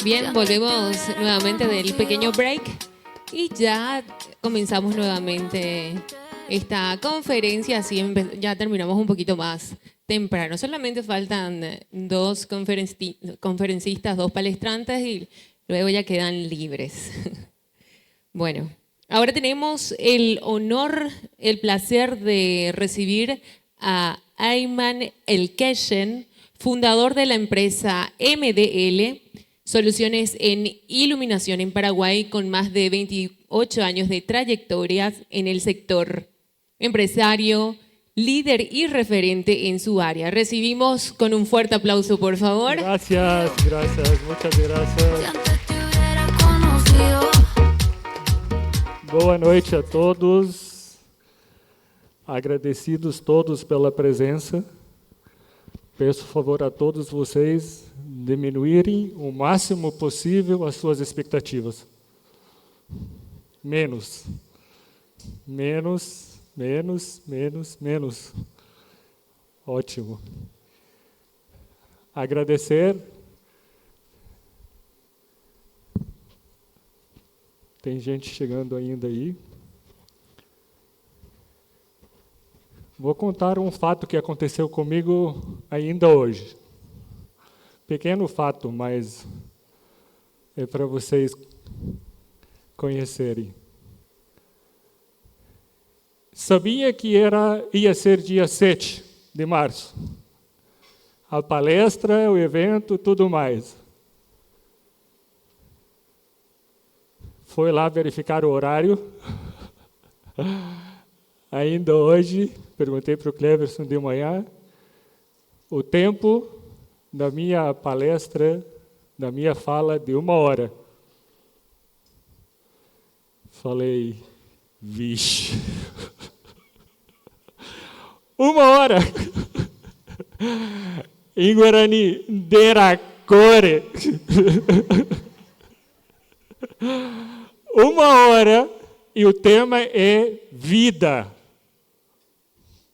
Bien, volvemos nuevamente del pequeño break y ya comenzamos nuevamente esta conferencia. Así ya terminamos un poquito más temprano. Solamente faltan dos conferencistas, dos palestrantes y luego ya quedan libres. Bueno, ahora tenemos el honor, el placer de recibir a Ayman Elkeshen, fundador de la empresa MDL, Soluciones en Iluminación en Paraguay, con más de 28 años de trayectoria en el sector. Empresario, líder y referente en su área. Recibimos con un fuerte aplauso, por favor. Gracias, muchas gracias. Boa noite a todos. Agradecidos todos pela presença. Peço favor a todos vocês diminuírem o máximo possível as suas expectativas. Menos. Ótimo. Agradecer. Tem gente chegando ainda aí. Vou contar um fato que aconteceu comigo ainda hoje. Pequeno fato, mas é para vocês conhecerem. Sabia que ia ser dia 7 de março. A palestra, o evento, tudo mais. Foi lá verificar o horário. Ainda hoje, perguntei para o Cleverson de manhã, o tempo da minha palestra, da minha fala, de 1 hora. Falei, vixe. 1 hora. Em Guarani, deracore. 1 hora e o tema é vida.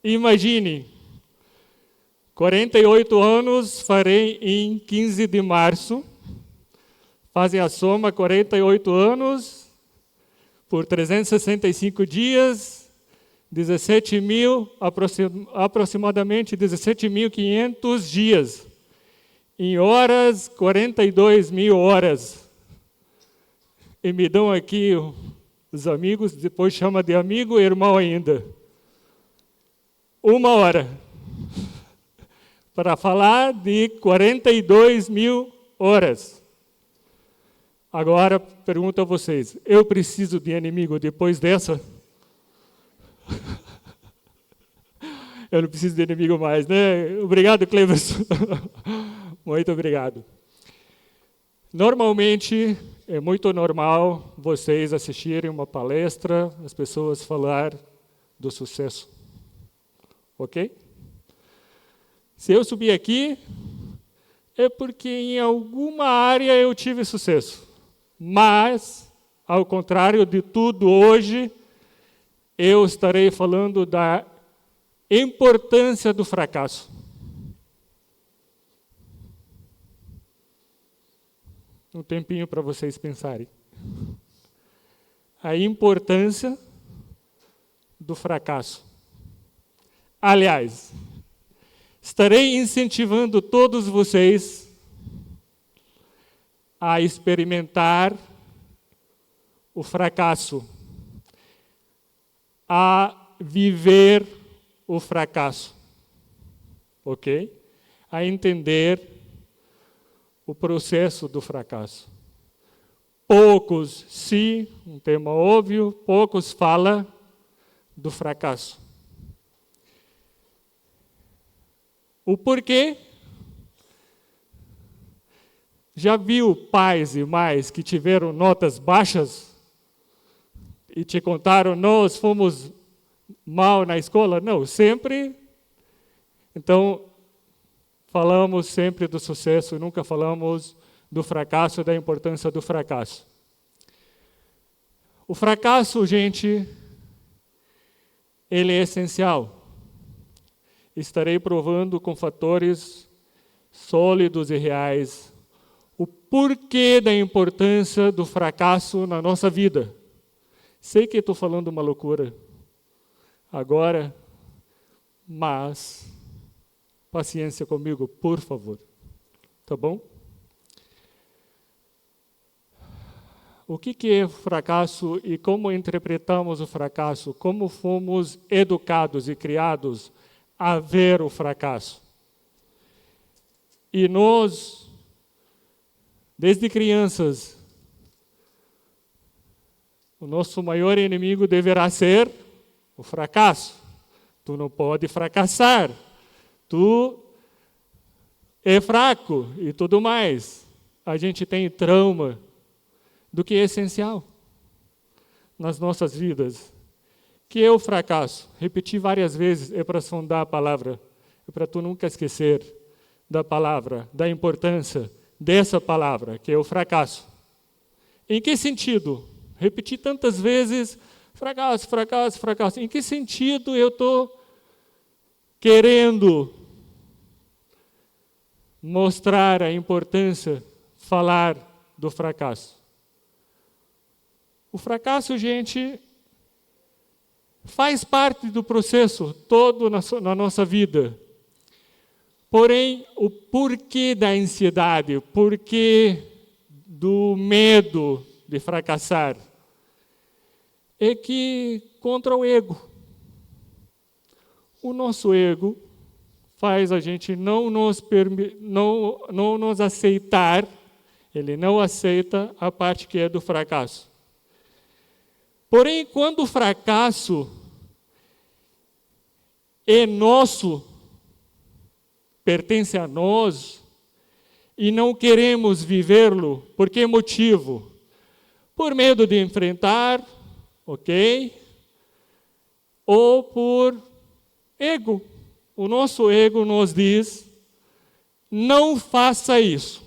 Imagine, 48 anos farei em 15 de março. Fazem a soma, 48 anos por 365 dias, aproximadamente 17.500 dias. Em horas, 42.000 horas. E me dão aqui os amigos, depois chama de amigo e irmão ainda. 1 hora. Para falar de 42.000 horas. Agora, pergunto a vocês, eu preciso de inimigo depois dessa? Eu não preciso de inimigo mais, né? Obrigado, Cleverson. Muito obrigado. Normalmente, é muito normal vocês assistirem uma palestra, as pessoas falar do sucesso. Ok? Se eu subir aqui, é porque em alguma área eu tive sucesso. Mas, ao contrário de tudo hoje, eu estarei falando da importância do fracasso. Um tempinho para vocês pensarem. A importância do fracasso. Aliás, estarei incentivando todos vocês a experimentar o fracasso, a viver o fracasso, ok? A entender o processo do fracasso. Poucos, sim, um tema óbvio, poucos falam do fracasso. O porquê? Já viu pais e mães que tiveram notas baixas e te contaram, nós fomos mal na escola? Não, sempre. Então, falamos sempre do sucesso, nunca falamos do fracasso, da importância do fracasso. O fracasso, gente, ele é essencial. Estarei provando com fatores sólidos e reais o porquê da importância do fracasso na nossa vida. Sei que estou falando uma loucura agora, mas paciência comigo, por favor. Tá bom? O que é fracasso e como interpretamos o fracasso? Como fomos educados e criados a ver o fracasso? E nós, desde crianças, o nosso maior inimigo deverá ser o fracasso. Tu não pode fracassar. Tu é fraco e tudo mais. A gente tem trauma do que é essencial nas nossas vidas. Que é o fracasso? Repetir várias vezes é para sondar a palavra, é para tu nunca esquecer da palavra, da importância dessa palavra, que é o fracasso. Em que sentido? Repetir tantas vezes, fracasso, fracasso, fracasso. Em que sentido eu estou querendo mostrar a importância, falar do fracasso? O fracasso, gente, faz parte do processo todo na nossa vida. Porém, o porquê da ansiedade, o porquê do medo de fracassar, é que contra o ego. O nosso ego faz a gente não nos aceitar, ele não aceita a parte que é do fracasso. Porém, quando o fracasso é nosso, pertence a nós, e não queremos vivê-lo, por que motivo? Por medo de enfrentar, ok? Ou por ego. O nosso ego nos diz, não faça isso.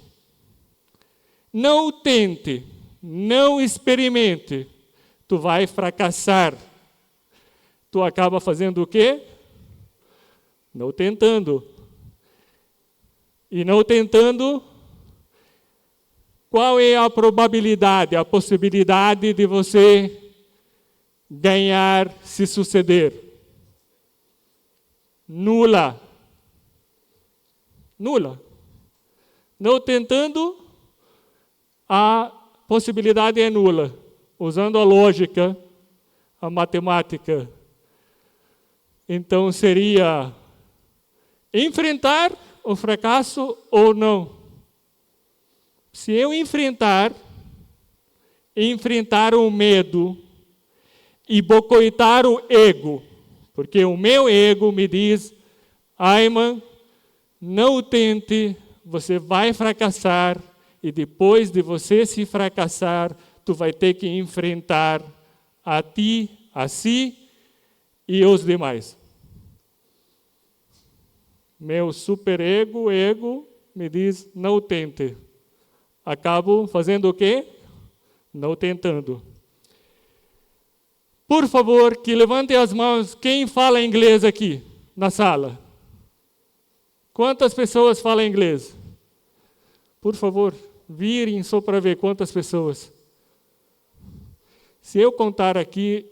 Não tente, não experimente. Tu vai fracassar. Tu acaba fazendo o quê? Não tentando. E não tentando, qual é a probabilidade, a possibilidade de você ganhar se suceder? Nula. Nula. Não tentando, a possibilidade é nula. Usando a lógica, a matemática. Então seria enfrentar o fracasso ou não. Se eu enfrentar o medo e boicotar o ego, porque o meu ego me diz, Ayman, não tente, você vai fracassar, e depois de você se fracassar, tu vai ter que enfrentar a ti, a si e os demais. Meu superego, ego, me diz, não tente. Acabo fazendo o quê? Não tentando. Por favor, que levante as mãos quem fala inglês aqui na sala. Quantas pessoas falam inglês? Por favor, virem só para ver quantas pessoas. Se eu contar aqui,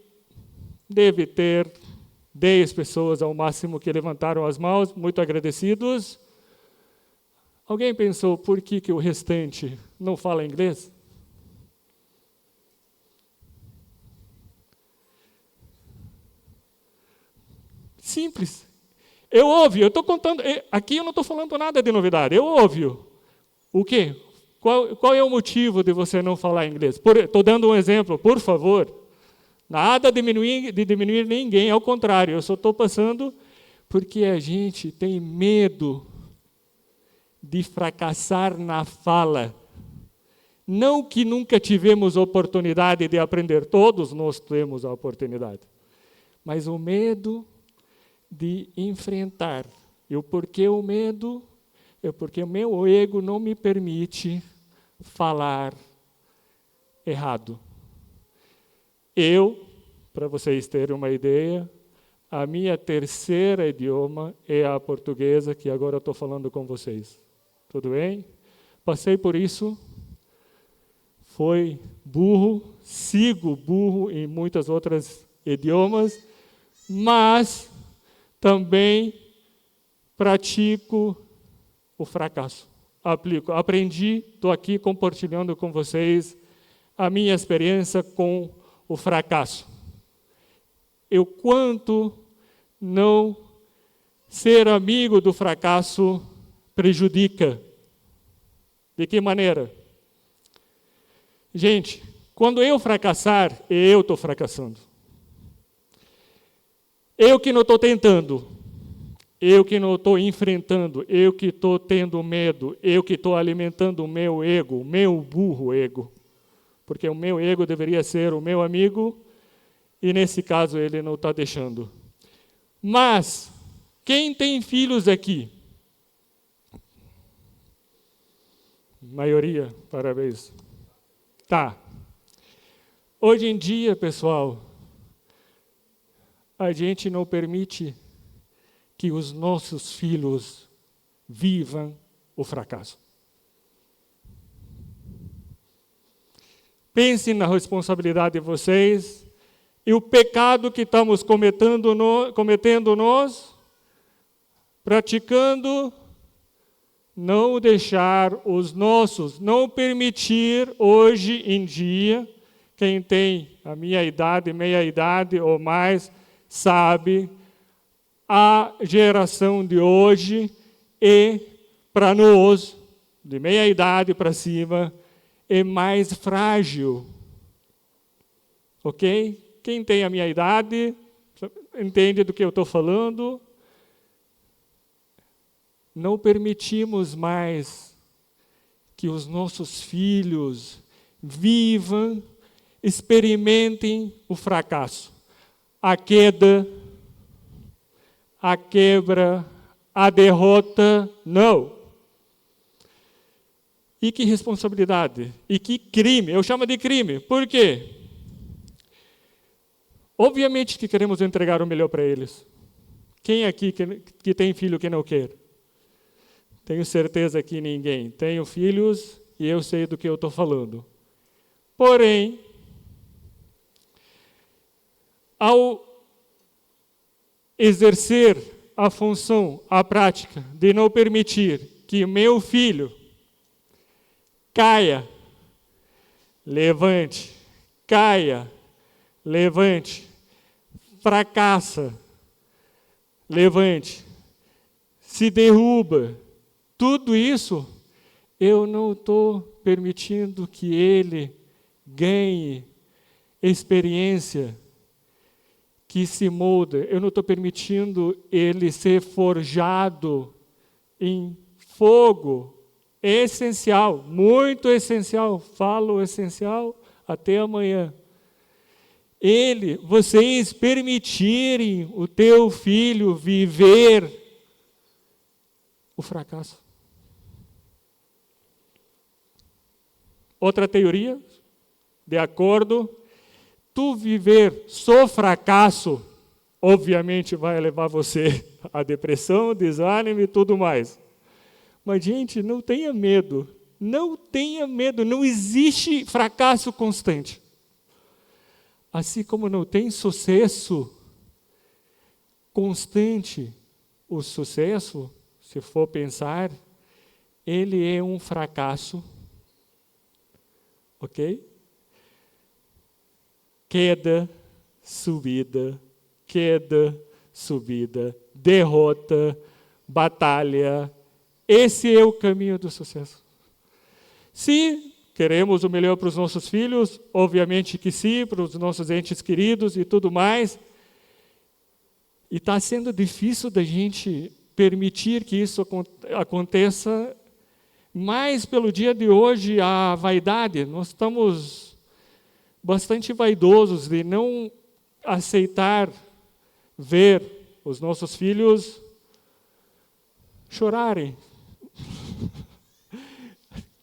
deve ter 10 pessoas ao máximo que levantaram as mãos, muito agradecidos. Alguém pensou por que o restante não fala inglês? Simples. É óbvio, eu estou contando, aqui eu não estou falando nada de novidade, é óbvio. O quê? Qual é o motivo de você não falar inglês? Estou dando um exemplo, por favor. Nada de diminuir ninguém, ao contrário, eu só estou passando porque a gente tem medo de fracassar na fala. Não que nunca tivemos oportunidade de aprender, todos nós temos a oportunidade, mas o medo de enfrentar. E o porquê o medo? É porque o meu ego não me permite falar errado. Para vocês terem uma ideia, a minha terceira idioma é a portuguesa, que agora eu estou falando com vocês. Tudo bem? Passei por isso, foi burro, sigo burro em muitas outras idiomas, mas também pratico o fracasso. Aplico, aprendi, estou aqui compartilhando com vocês a minha experiência com o fracasso. Eu quanto não ser amigo do fracasso prejudica. De que maneira? Gente, quando eu fracassar, eu estou fracassando. Eu que não estou tentando, eu que não estou enfrentando, eu que estou tendo medo, eu que estou alimentando o meu ego, o meu burro ego. Porque o meu ego deveria ser o meu amigo, e nesse caso ele não está deixando. Mas, quem tem filhos aqui? Maioria, parabéns. Tá. Hoje em dia, pessoal, a gente não permite que os nossos filhos vivam o fracasso. Pensem na responsabilidade de vocês e o pecado que estamos cometendo nós, praticando, não deixar os nossos, não permitir hoje em dia, quem tem a minha idade, meia idade ou mais, sabe, a geração de hoje e para nós, de meia idade para cima, é mais frágil. Ok? Quem tem a minha idade, entende do que eu estou falando. Não permitimos mais que os nossos filhos vivam, experimentem o fracasso, a queda, a quebra, a derrota, não. E que responsabilidade, e que crime, eu chamo de crime, por quê? Obviamente que queremos entregar o melhor para eles. Quem aqui que tem filho que não quer? Tenho certeza que ninguém. Tenho filhos e eu sei do que eu estou falando. Porém, ao exercer a função, a prática de não permitir que meu filho caia, levante, caia, levante, fracassa, levante, se derruba, tudo isso, eu não estou permitindo que ele ganhe experiência, que se molda. Eu não estou permitindo ele ser forjado em fogo. É essencial, muito essencial. Falo essencial até amanhã. Vocês permitirem o teu filho viver o fracasso. Outra teoria, de acordo, tu viver só fracasso, obviamente vai levar você à depressão, desânimo e tudo mais. Mas, gente, não tenha medo. Não tenha medo. Não existe fracasso constante. Assim como não tem sucesso constante, o sucesso, se for pensar, ele é um fracasso. Ok? Queda, subida, derrota, batalha. Esse é o caminho do sucesso. Se queremos o melhor para os nossos filhos, obviamente que sim, para os nossos entes queridos e tudo mais. E está sendo difícil da gente permitir que isso aconteça, mais pelo dia de hoje, a vaidade. Nós estamos bastante vaidosos de não aceitar ver os nossos filhos chorarem.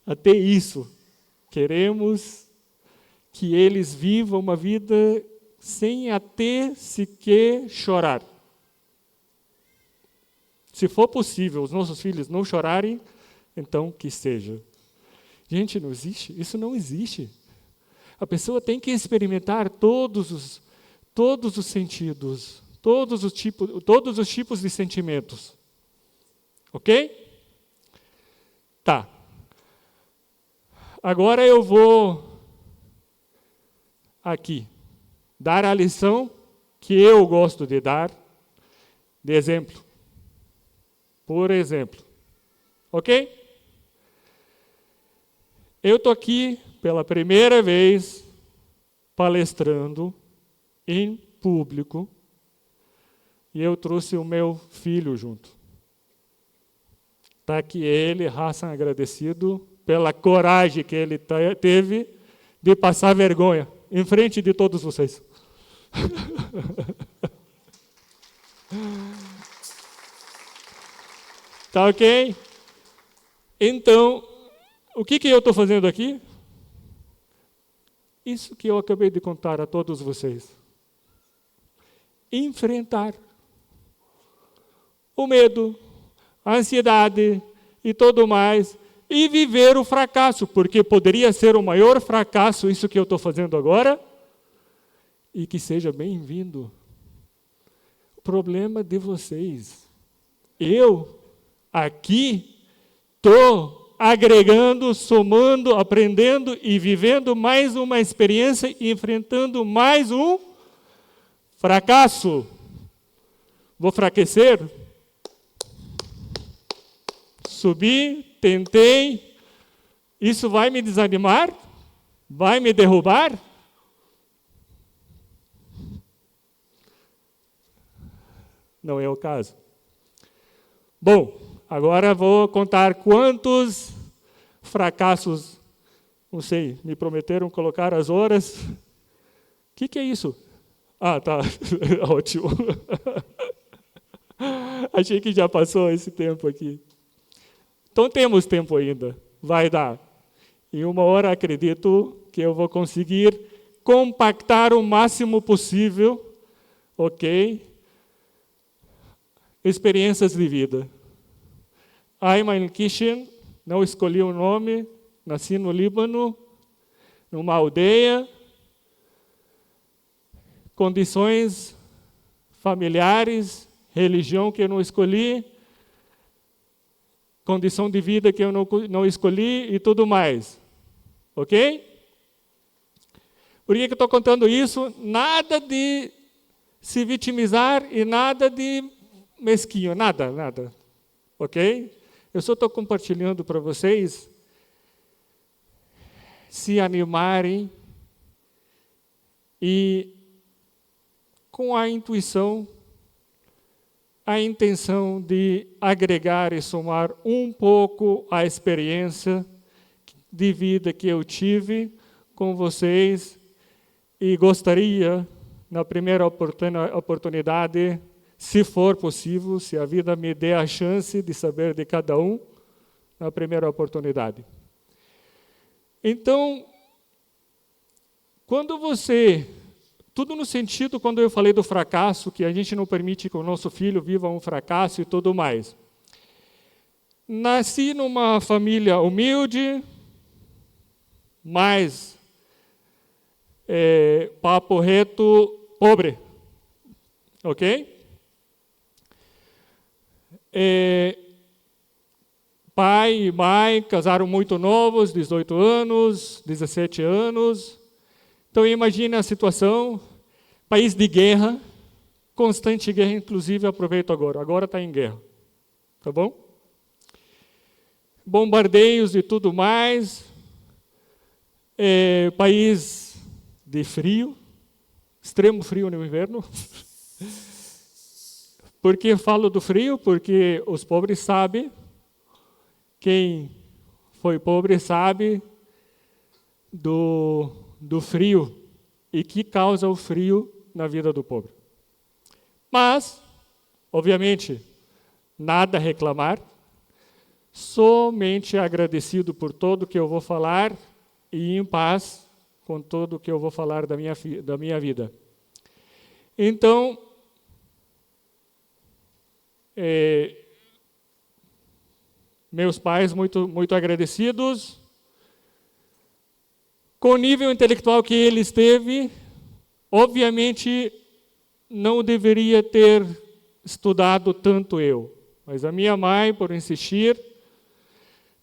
Até isso. Queremos que eles vivam uma vida sem até sequer chorar. Se for possível os nossos filhos não chorarem, então que seja. Gente, não existe. Isso não existe. A pessoa tem que experimentar todos os sentidos, todos os tipos de sentimentos. Ok? Tá. Agora eu vou aqui dar a lição que eu gosto de dar de exemplo. Por exemplo. Ok? Eu estou aqui pela primeira vez palestrando em público e eu trouxe o meu filho junto. Está aqui ele, Hassan, agradecido pela coragem que ele teve de passar vergonha em frente de todos vocês. Tá ok? Então, o que eu estou fazendo aqui? Isso que eu acabei de contar a todos vocês. Enfrentar o medo, a ansiedade e tudo mais, e viver o fracasso, porque poderia ser o maior fracasso isso que eu estou fazendo agora, e que seja bem-vindo. O problema de vocês. Eu, aqui, estou agregando, somando, aprendendo e vivendo mais uma experiência e enfrentando mais um fracasso. Vou fraquecer? Subi, tentei. Isso vai me desanimar? Vai me derrubar? Não é o caso. Bom, agora vou contar quantos fracassos, não sei, me prometeram colocar as horas. O que é isso? Ah, tá, ótimo. Achei que já passou esse tempo aqui. Então temos tempo ainda, vai dar. Em 1 hora acredito que eu vou conseguir compactar o máximo possível, ok? Experiências de vida. Ayman Kishin, não escolhi o nome, nasci no Líbano, numa aldeia, condições familiares, religião que eu não escolhi, condição de vida que eu não escolhi e tudo mais. Ok? Por que eu estou contando isso? Nada de se vitimizar e nada de mesquinho, nada. Ok? Eu só estou compartilhando para vocês se animarem e com a intuição, a intenção de agregar e somar um pouco a experiência de vida que eu tive com vocês e gostaria, na primeira oportunidade, se for possível, se a vida me der a chance de saber de cada um, na primeira oportunidade. Então, quando você... Tudo no sentido, quando eu falei do fracasso, que a gente não permite que o nosso filho viva um fracasso e tudo mais. Nasci numa família humilde, mas, papo reto, pobre. Ok? Pai e mãe casaram muito novos, 18 anos, 17 anos. Então, imagine a situação, país de guerra, constante guerra, inclusive, aproveito agora está em guerra, tá bom? Bombardeios e tudo mais, país de frio, extremo frio no inverno. Por que falo do frio? Porque os pobres sabem, quem foi pobre sabe do frio e que causa o frio na vida do pobre. Mas, obviamente, nada a reclamar, somente agradecido por tudo que eu vou falar e em paz com tudo que eu vou falar da minha vida. Então, meus pais muito agradecidos, Com o nível intelectual que ele teve, obviamente não deveria ter estudado tanto eu. Mas a minha mãe, por insistir,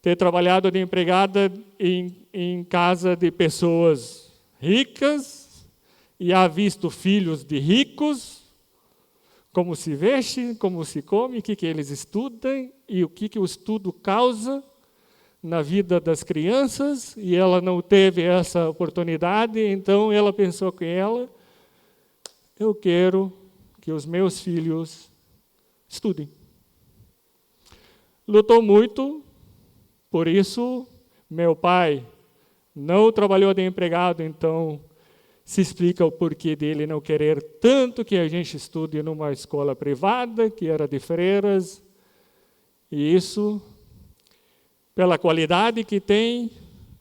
ter trabalhado de empregada em casa de pessoas ricas e há visto filhos de ricos, como se veste, como se come, o que eles estudam e o que o estudo causa na vida das crianças, e ela não teve essa oportunidade, então ela pensou que eu quero que os meus filhos estudem. Lutou muito, por isso meu pai não trabalhou de empregado, então se explica o porquê dele não querer tanto que a gente estude numa escola privada, que era de freiras, e isso, pela qualidade que tem,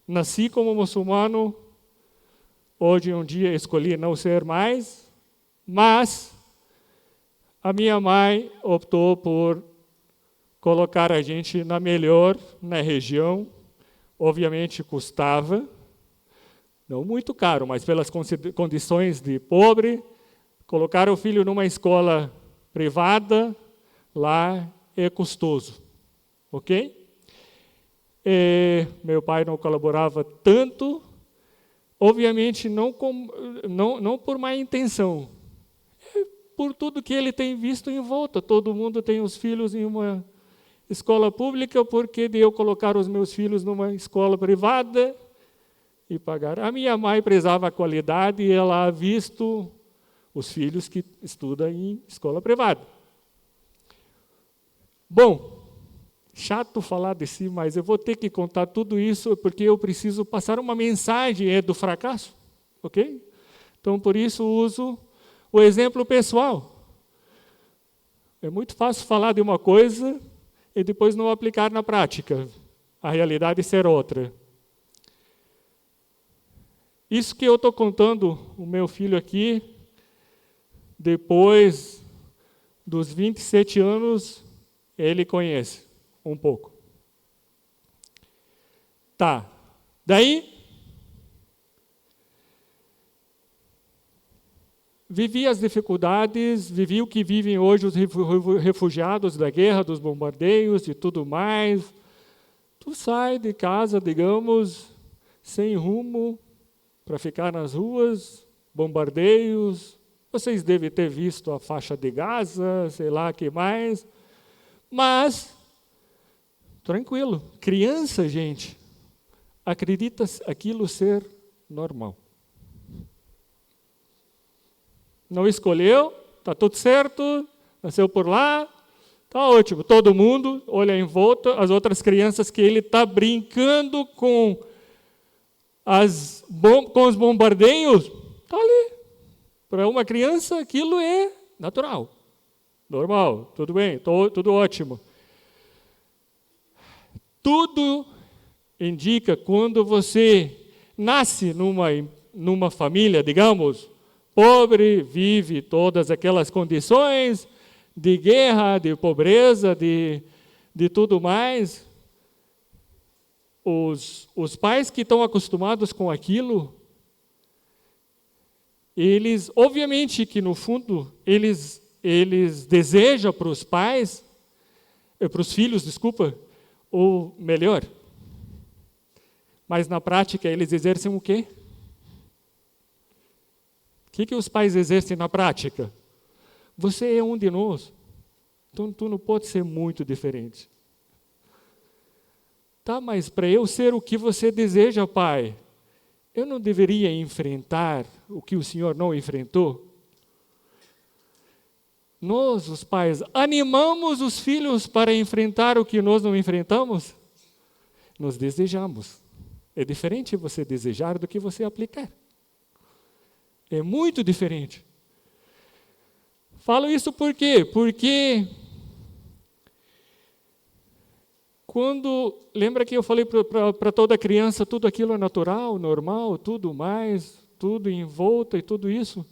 nasci como muçulmano, hoje um dia escolhi não ser mais, mas a minha mãe optou por colocar a gente na melhor, na região, obviamente custava, não muito caro, mas pelas condições de pobre, colocar o filho numa escola privada, lá é custoso, ok? Meu pai não colaborava tanto, obviamente não por má intenção, por tudo que ele tem visto em volta. Todo mundo tem os filhos em uma escola pública, porque de eu colocar os meus filhos numa escola privada e pagar. A minha mãe prezava a qualidade e ela ha visto os filhos que estudam em escola privada. Bom, chato falar de si, mas eu vou ter que contar tudo isso porque eu preciso passar uma mensagem do fracasso, ok? Então, por isso, uso o exemplo pessoal. É muito fácil falar de uma coisa e depois não aplicar na prática. A realidade ser outra. Isso que eu estou contando, o meu filho aqui, depois dos 27 anos, ele conhece um pouco. Tá. Daí, vivi as dificuldades, vivi o que vivem hoje os refugiados da guerra, dos bombardeios e tudo mais. Tu sai de casa, digamos, sem rumo, para ficar nas ruas, bombardeios. Vocês devem ter visto a faixa de Gaza, sei lá o que mais. Mas, tranquilo, criança, gente, acredita aquilo ser normal. Não escolheu, está tudo certo, nasceu por lá, está ótimo. Todo mundo olha em volta, as outras crianças que ele está brincando com os bombardeios, está ali. Para uma criança, aquilo é natural, normal, tudo bem, tudo ótimo. Tudo indica, quando você nasce numa família, digamos, pobre, vive todas aquelas condições de guerra, de pobreza, de tudo mais. Os pais que estão acostumados com aquilo, eles, obviamente que no fundo, eles desejam para os pais, para os filhos, desculpa, o melhor. Mas na prática eles exercem o quê? O que os pais exercem na prática? Você é um de nós, então tu não pode ser muito diferente. Tá, mas para eu ser o que você deseja, pai, eu não deveria enfrentar o que o Senhor não enfrentou? Nós, os pais, animamos os filhos para enfrentar o que nós não enfrentamos? Nós desejamos. É diferente você desejar do que você aplicar. É muito diferente. Falo isso por quê? Porque lembra que eu falei para toda criança, tudo aquilo é natural, normal, tudo mais, tudo em volta e tudo isso.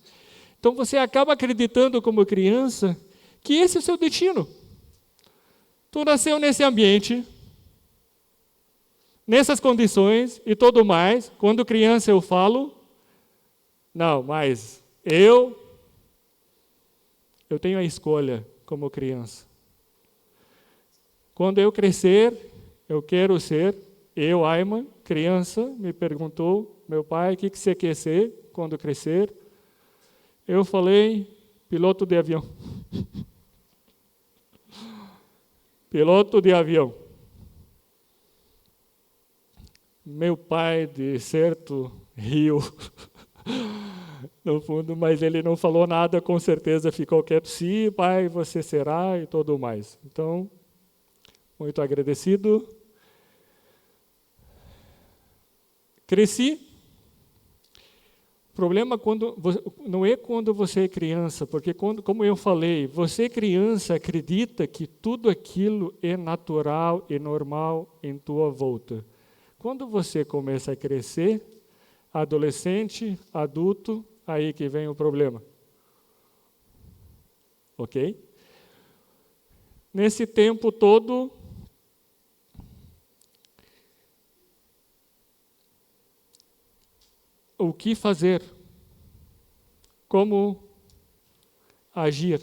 Então você acaba acreditando como criança que esse é o seu destino. Tu nasceu nesse ambiente, Nessas condições e tudo mais, quando criança eu falo, não, mas eu tenho a escolha como criança. Quando eu crescer, eu quero ser, Ayman, criança, me perguntou, meu pai, o que você quer ser quando crescer? Eu falei, piloto de avião. Piloto de avião. Meu pai, de certo, riu, no fundo, mas ele não falou nada, com certeza ficou quieto. Sim, pai, você será e tudo mais. Então, muito agradecido. Cresci. O problema não é quando você é criança, porque, como eu falei, você criança acredita que tudo aquilo é natural e normal em tua volta. Quando você começa a crescer, adolescente, adulto, aí que vem o problema. Ok? Nesse tempo todo, o que fazer? Como agir?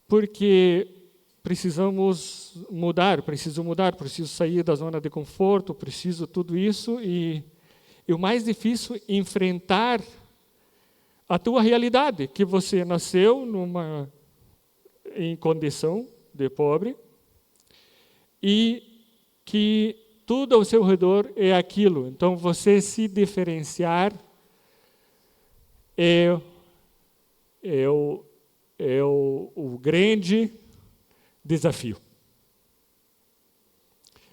Porque preciso mudar, preciso sair da zona de conforto, preciso tudo isso, e o mais difícil é enfrentar a tua realidade, que você nasceu em condição de pobre, e que tudo ao seu redor é aquilo. Então, você se diferenciar é o grande desafio.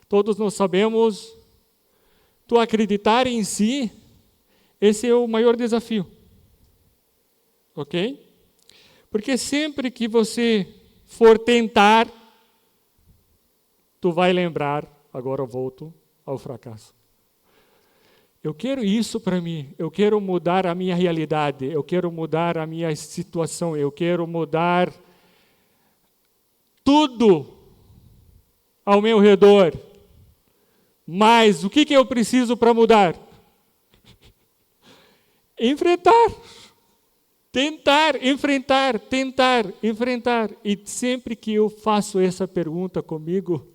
Todos nós sabemos, tu acreditar em si, esse é o maior desafio. Ok? Porque sempre que você for tentar, tu vai lembrar, agora eu volto ao fracasso. Eu quero isso para mim, eu quero mudar a minha realidade, eu quero mudar a minha situação, eu quero mudar tudo ao meu redor. Mas o que eu preciso para mudar? Enfrentar. Tentar, enfrentar, tentar, enfrentar. E sempre que eu faço essa pergunta comigo,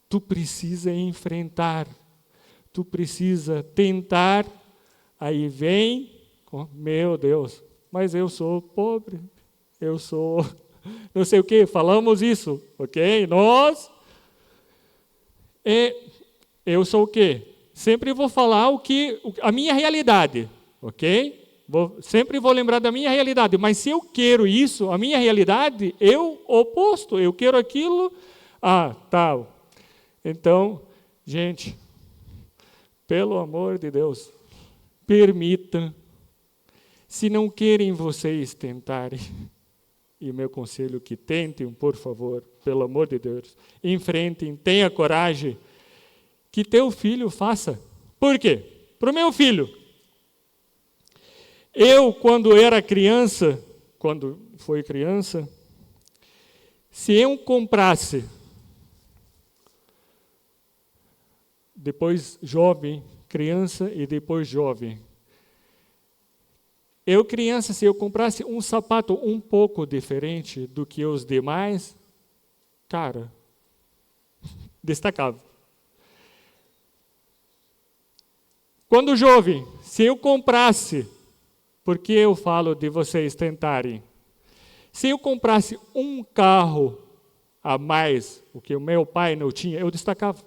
tu precisa enfrentar. Tu precisa tentar. Aí vem, meu Deus, mas eu sou pobre, eu sou não sei o que, falamos isso, ok? Eu sou o quê? Sempre vou falar a minha realidade, ok? Sempre vou lembrar da minha realidade, mas se eu quero isso, a minha realidade, oposto, eu quero aquilo, tal. Então, gente, pelo amor de Deus, permita, se não querem vocês tentarem, e o meu conselho que tentem, por favor, pelo amor de Deus, enfrentem, tenha coragem, que teu filho faça. Por quê? Para o meu filho. Eu, quando fui criança, se eu comprasse, depois jovem, criança e depois jovem, se eu comprasse um sapato um pouco diferente do que os demais, cara, destacava. Quando jovem, se eu comprasse, porque eu falo de vocês tentarem, se eu comprasse um carro a mais, o que o meu pai não tinha, eu destacava.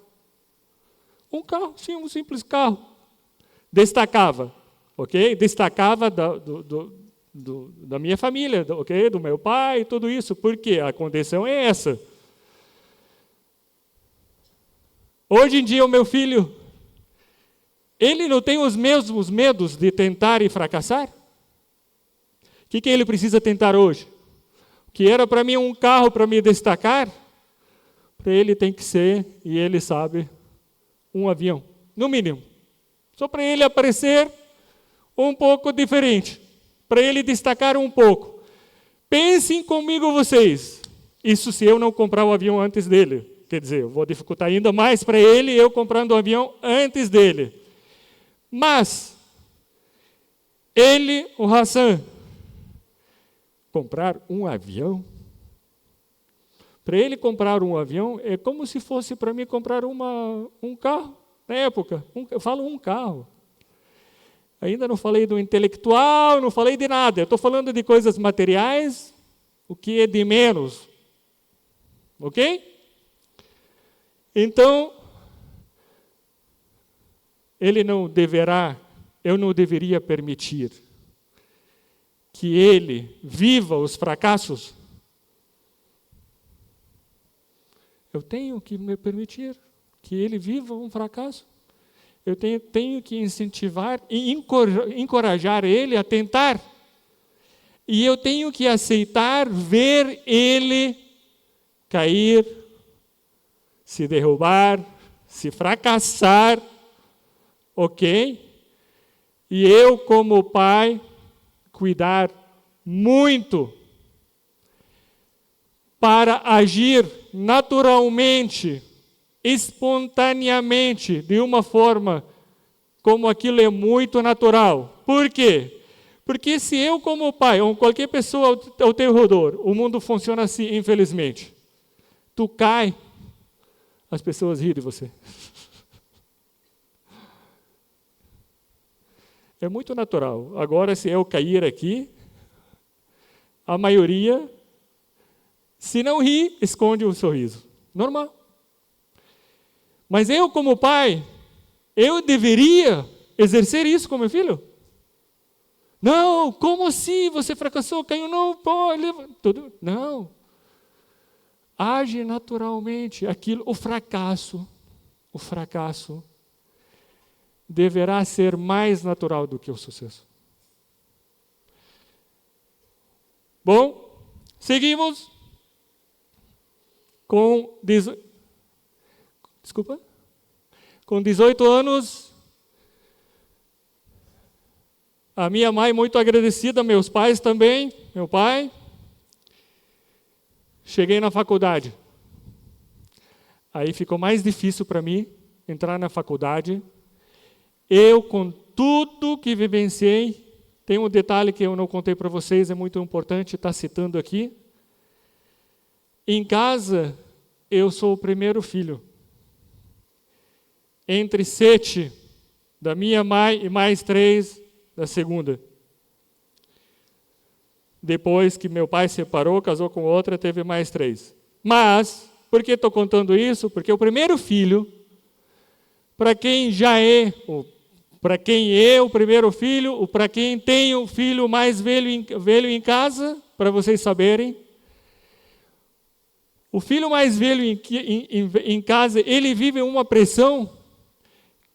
Um carro, sim, um simples carro. Destacava. Ok? Destacava da minha família, ok? Do meu pai, tudo isso. Por quê? A condição é essa. Hoje em dia, o meu filho, ele não tem os mesmos medos de tentar e fracassar? O que ele precisa tentar hoje? O que era para mim um carro para me destacar, para ele tem que ser, e ele sabe, um avião, no mínimo. Só para ele aparecer um pouco diferente, para ele destacar um pouco. Pensem comigo vocês, isso se eu não comprar o avião antes dele, Quer dizer, eu vou dificultar ainda mais para ele, eu comprando um avião antes dele. Mas, ele, o Hassan, comprar um avião? Para ele comprar um avião é como se fosse para mim comprar um carro. Na época, eu falo um carro. Ainda não falei do intelectual, não falei de nada. Eu estou falando de coisas materiais, o que é de menos. Ok? Então, eu não deveria permitir que ele viva os fracassos. Eu tenho que me permitir que ele viva um fracasso. Eu tenho que incentivar e encorajar ele a tentar. E eu tenho que aceitar ver ele cair, se derrubar, se fracassar, ok? E eu, como pai, cuidar muito para agir naturalmente, espontaneamente, de uma forma como aquilo é muito natural. Por quê? Porque se eu, como pai, ou qualquer pessoa ao teu redor, o mundo funciona assim, infelizmente. Tu cai, as pessoas riem de você. É muito natural. Agora, se eu cair aqui, a maioria, se não ri, esconde o sorriso. Normal. Mas eu, como pai, eu deveria exercer isso com meu filho? Não, como assim? Você fracassou, caiu, não, pode. Tudo. Não. Age naturalmente. O fracasso deverá ser mais natural do que o sucesso. Bom, seguimos com 18 anos, a minha mãe muito agradecida, meus pais também, meu pai. Cheguei na faculdade. Aí ficou mais difícil para mim entrar na faculdade. Eu, com tudo que vivenciei, tem um detalhe que eu não contei para vocês, é muito importante estar citando aqui. Em casa, eu sou o primeiro filho. Entre 7 da minha mãe e mais 3 da segunda. Depois que meu pai separou, casou com outra, teve mais 3. Mas, por que estou contando isso? Porque o primeiro filho, para quem é o primeiro filho, ou para quem tem o filho mais velho em casa, para vocês saberem, o filho mais velho em casa, ele vive uma pressão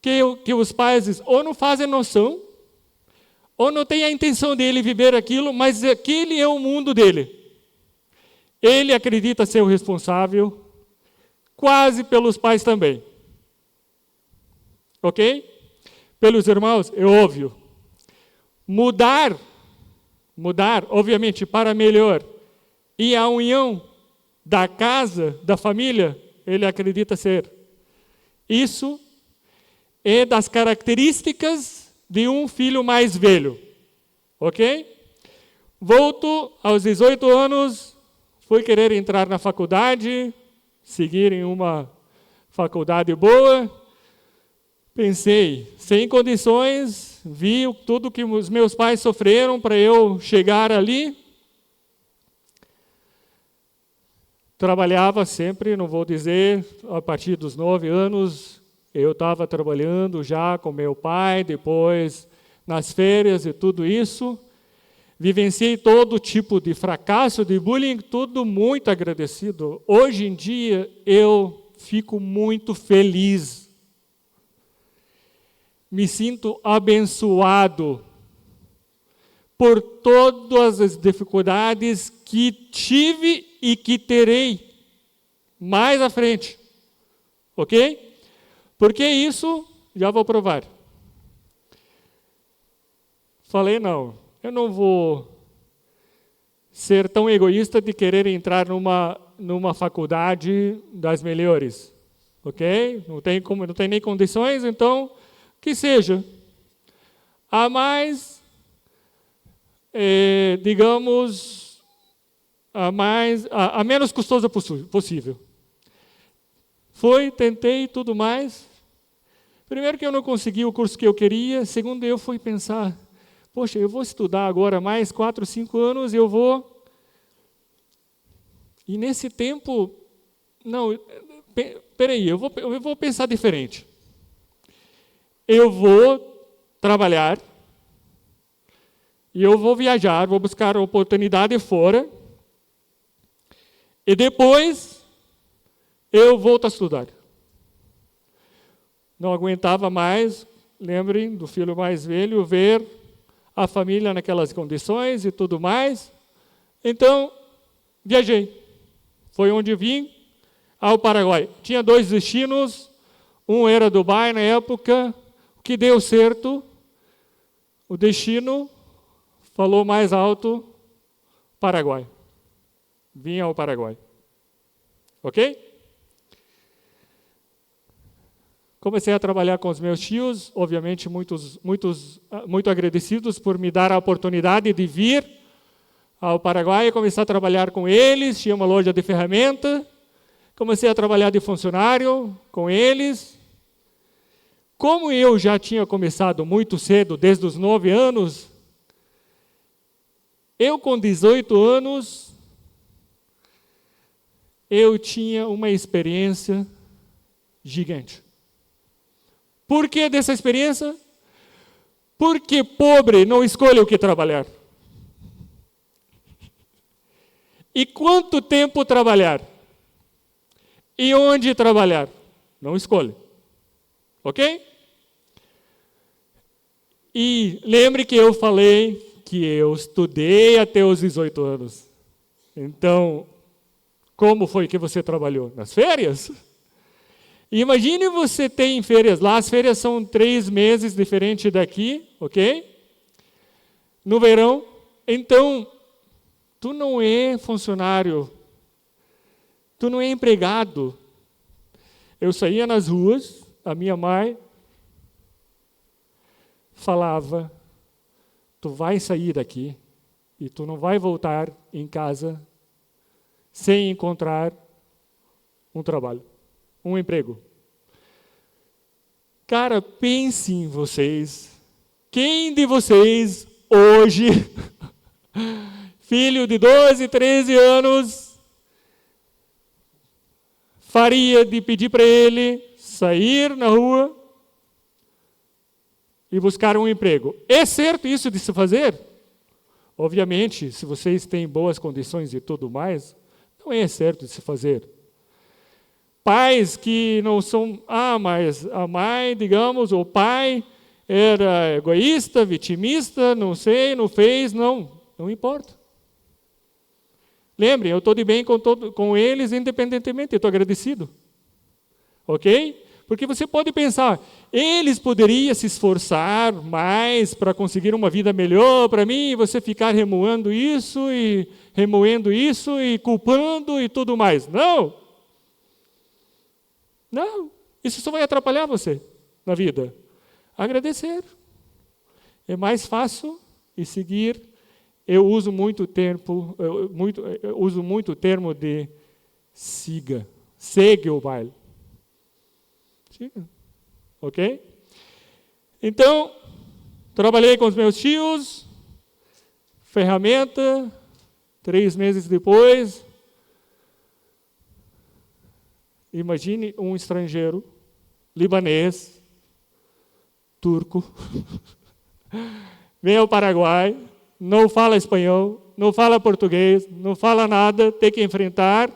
que os pais ou não fazem noção, ou não têm a intenção dele viver aquilo, mas aquele é o mundo dele. Ele acredita ser o responsável, quase pelos pais também. Ok? Pelos irmãos, é óbvio. Mudar, obviamente, para melhor, e a união da casa, da família, ele acredita ser. Isso é das características de um filho mais velho. Ok? Volto aos 18 anos, fui querer entrar na faculdade, seguir em uma faculdade boa. Pensei, sem condições, vi tudo que os meus pais sofreram para eu chegar ali. Trabalhava sempre, não vou dizer, a partir dos 9 anos, eu estava trabalhando já com meu pai, depois nas férias e tudo isso. Vivenciei todo tipo de fracasso, de bullying, tudo muito agradecido. Hoje em dia, eu fico muito feliz. Me sinto abençoado por todas as dificuldades que tive e que terei mais à frente. Ok? Porque isso, já vou provar. Falei, não, eu não vou ser tão egoísta de querer entrar numa faculdade das melhores, ok? Não tem nem condições, então, que seja a mais, digamos, a menos custosa possível. Tentei tudo mais. Primeiro que eu não consegui o curso que eu queria. Segundo, eu fui pensar, poxa, eu vou estudar agora mais 4, 5 anos, eu vou... E nesse tempo, não, peraí, eu vou pensar diferente. Eu vou trabalhar, e eu vou viajar, vou buscar oportunidade fora, e depois eu volto a estudar. Não aguentava mais, lembrem do filho mais velho, ver a família naquelas condições e tudo mais. Então, viajei. Foi onde vim, ao Paraguai. Tinha 2 destinos, um era Dubai na época, o que deu certo, o destino falou mais alto, Paraguai. Vim ao Paraguai. Ok? Comecei a trabalhar com os meus tios, obviamente muito agradecidos por me dar a oportunidade de vir ao Paraguai e começar a trabalhar com eles. Tinha uma loja de ferramenta, comecei a trabalhar de funcionário com eles. Como eu já tinha começado muito cedo, desde os 9 anos, eu com 18 anos, eu tinha uma experiência gigante. Por que dessa experiência? Porque pobre não escolhe o que trabalhar. E quanto tempo trabalhar? E onde trabalhar? Não escolhe. Ok? E lembre que eu falei que eu estudei até os 18 anos. Então, como foi que você trabalhou? Nas férias? Imagine você tem férias lá, as férias são 3 meses, diferente daqui, ok? No verão. Então, tu não é funcionário, tu não é empregado. Eu saía nas ruas, a minha mãe falava, tu vai sair daqui e tu não vai voltar em casa sem encontrar um trabalho, um emprego. Cara, pense em vocês. Quem de vocês hoje, filho de 12, 13 anos, faria de pedir para ele sair na rua e buscar um emprego? É certo isso de se fazer? Obviamente, se vocês têm boas condições e tudo mais, não é certo de se fazer. Pais que não são... mas a mãe, digamos, o pai era egoísta, vitimista, não sei, não fez, não importa. Lembrem, eu estou de bem com eles, independentemente, eu estou agradecido. Ok? Porque você pode pensar, eles poderiam se esforçar mais para conseguir uma vida melhor para mim, e você ficar remoendo isso e culpando e tudo mais. Não, isso só vai atrapalhar você na vida. Agradecer. É mais fácil e seguir. Eu uso muito o termo de siga. Segue o baile. Siga. Ok? Então, trabalhei com os meus tios, ferramenta, 3 meses depois. Imagine um estrangeiro, libanês, turco, vem ao Paraguai, não fala espanhol, não fala português, não fala nada, tem que enfrentar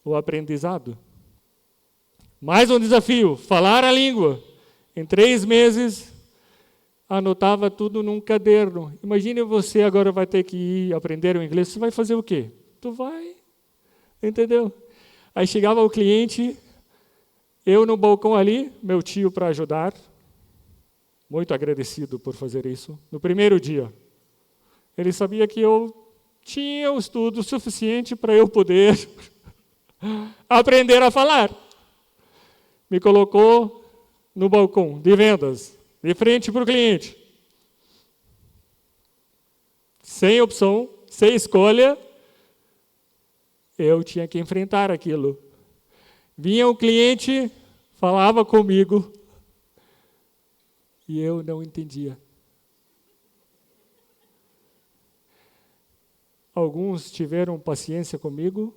o aprendizado. Mais um desafio, falar a língua. Em 3 meses, anotava tudo num caderno. Imagine você agora vai ter que ir aprender o inglês, você vai fazer o quê? Tu vai, entendeu? Aí chegava o cliente, eu no balcão ali, meu tio para ajudar, muito agradecido por fazer isso. No primeiro dia, ele sabia que eu tinha o estudo suficiente para eu poder aprender a falar. Me colocou no balcão de vendas, de frente para o cliente. Sem opção, sem escolha, eu tinha que enfrentar aquilo. Vinha o cliente, falava comigo, e eu não entendia. Alguns tiveram paciência comigo,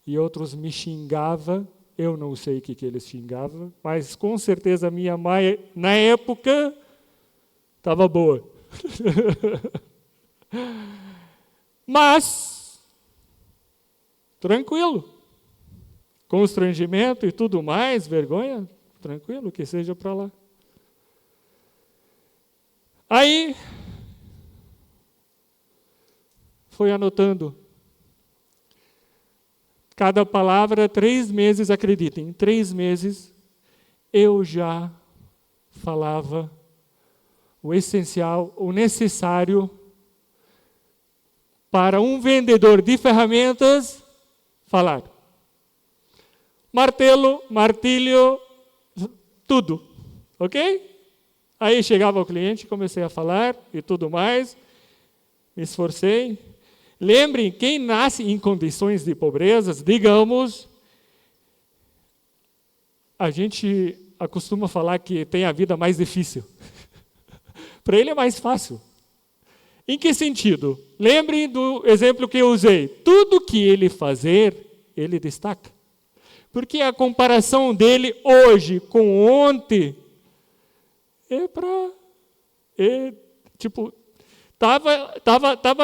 e outros me xingavam. Eu não sei o que eles xingavam, mas com certeza a minha mãe, na época, estava boa. Mas, tranquilo. Constrangimento e tudo mais, vergonha, tranquilo, que seja para lá. Aí, foi anotando. Cada palavra, 3 meses, acreditem, em 3 meses, eu já falava o essencial, o necessário para um vendedor de ferramentas falar. Martelo, martilho, tudo, ok? Aí chegava o cliente, comecei a falar e tudo mais, me esforcei. Lembrem, quem nasce em condições de pobreza, digamos, a gente acostuma falar que tem a vida mais difícil. Para ele é mais fácil. Em que sentido? Lembrem do exemplo que eu usei. Tudo que ele fazer, ele destaca. Porque a comparação dele hoje com ontem estava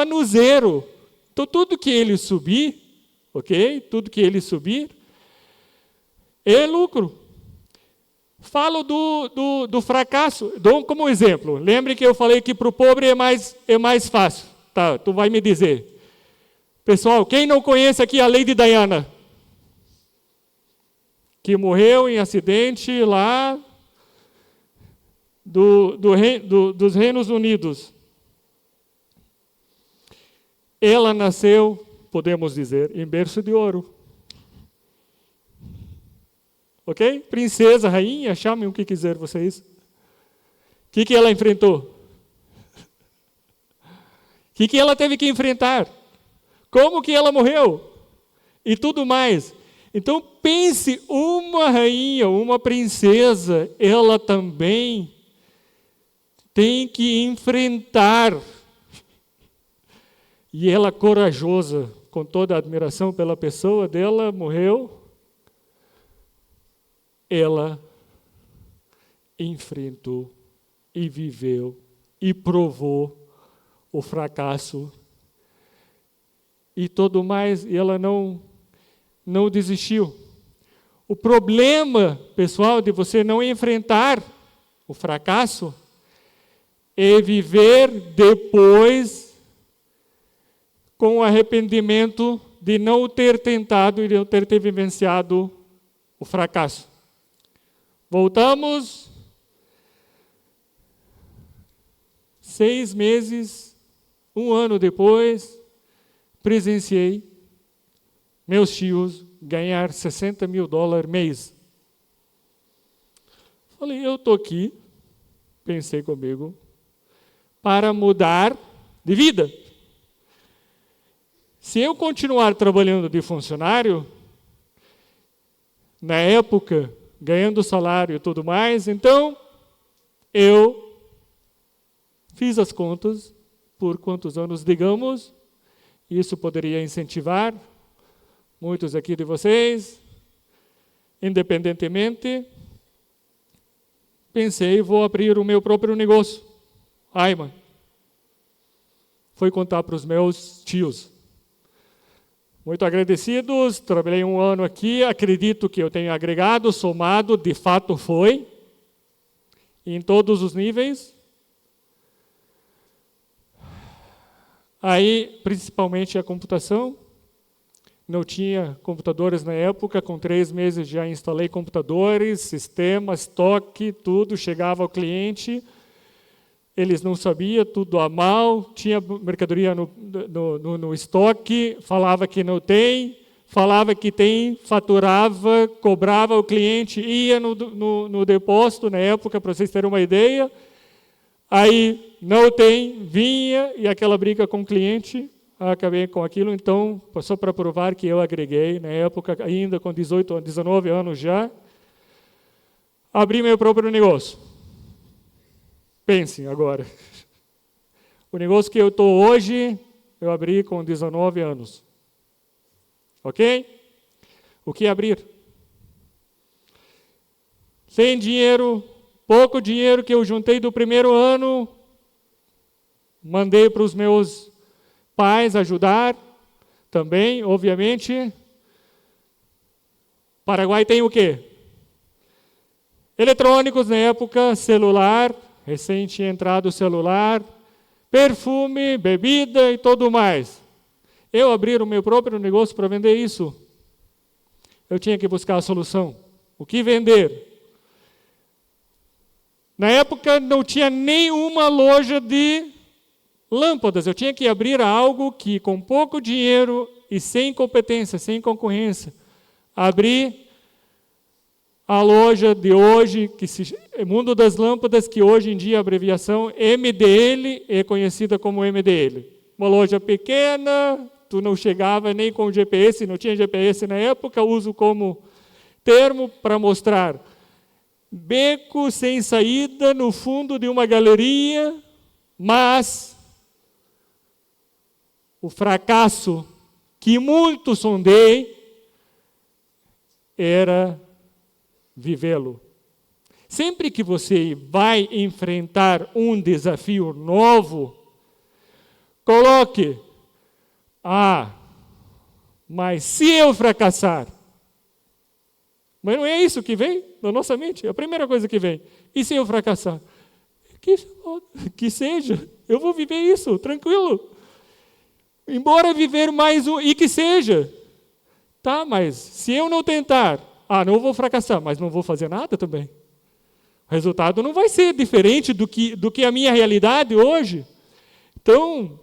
no zero. Então, tudo que ele subir, ok? Tudo que ele subir, é lucro. Falo do fracasso, dou como exemplo. Lembre que eu falei que para o pobre é mais fácil. Tá, tu vai me dizer. Pessoal, quem não conhece aqui a Lady Diana? Que morreu em acidente lá dos Reinos Unidos. Ela nasceu, podemos dizer, em berço de ouro. Ok? Princesa, rainha, chamem o que quiser vocês. O que ela enfrentou? O que ela teve que enfrentar? Como que ela morreu? E tudo mais. Então, pense, uma rainha, uma princesa, ela também tem que enfrentar. E ela, corajosa, com toda a admiração pela pessoa dela, morreu. Ela enfrentou e viveu e provou o fracasso e tudo mais, e ela não desistiu. O problema, pessoal, de você não enfrentar o fracasso é viver depois com arrependimento de não ter tentado e de não ter vivenciado o fracasso. Voltamos. 6 meses, 1 ano depois, presenciei meus tios ganhar $60 mil mês. Falei, eu estou aqui, pensei comigo, para mudar de vida. Se eu continuar trabalhando de funcionário, na época, ganhando salário e tudo mais, então eu fiz as contas por quantos anos, digamos, isso poderia incentivar muitos aqui de vocês, independentemente, pensei, vou abrir o meu próprio negócio. Mãe. Fui contar para os meus tios. Muito agradecidos, trabalhei 1 ano aqui, acredito que eu tenho agregado, somado, de fato foi, em todos os níveis. Aí, principalmente a computação, não tinha computadores na época, com 3 meses já instalei computadores, sistemas, estoque, tudo, chegava ao cliente. eles não sabiam, tudo a mal, tinha mercadoria no estoque, falava que não tem, falava que tem, faturava, cobrava o cliente, ia no depósito, na época, para vocês terem uma ideia, aí não tem, vinha, e aquela briga com o cliente, acabei com aquilo, então, só para provar que eu agreguei, na época, ainda com 18, 19 anos já, abri meu próprio negócio. Pensem agora. O negócio que eu estou hoje, eu abri com 19 anos. Ok? O que abrir? Sem dinheiro, pouco dinheiro que eu juntei do primeiro ano, mandei para os meus pais ajudar também, obviamente. Paraguai tem o quê? Eletrônicos na época, celular, recém tinha entrado o celular, perfume, bebida e tudo mais. Eu abri o meu próprio negócio para vender isso. Eu tinha que buscar a solução. O que vender? Na época não tinha nenhuma loja de lâmpadas. Eu tinha que abrir algo que com pouco dinheiro e sem competência, sem concorrência, abrir a loja de hoje, que Mundo das Lâmpadas, que hoje em dia a abreviação MDL é conhecida como MDL. Uma loja pequena, tu não chegava nem com GPS, não tinha GPS na época, uso como termo para mostrar. Beco sem saída no fundo de uma galeria, mas o fracasso que muito sondei era vivê-lo. Sempre que você vai enfrentar um desafio novo, coloque, mas se eu fracassar? Mas não é isso que vem na nossa mente, é a primeira coisa que vem. E se eu fracassar? Que seja, eu vou viver isso, tranquilo. Embora viver mais um, e que seja. Tá, mas se eu não tentar, não vou fracassar, mas não vou fazer nada também. O resultado não vai ser diferente do que a minha realidade hoje. Então,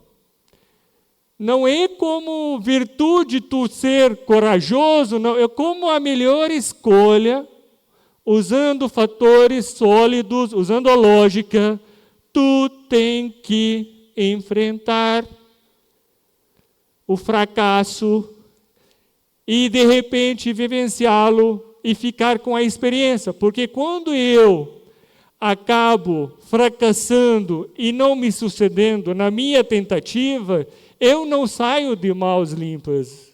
não é como virtude tu ser corajoso, não, é como a melhor escolha, usando fatores sólidos, usando a lógica, tu tem que enfrentar o fracasso e, de repente, vivenciá-lo e ficar com a experiência. Porque quando eu acabo fracassando e não me sucedendo na minha tentativa, eu não saio de mãos limpas.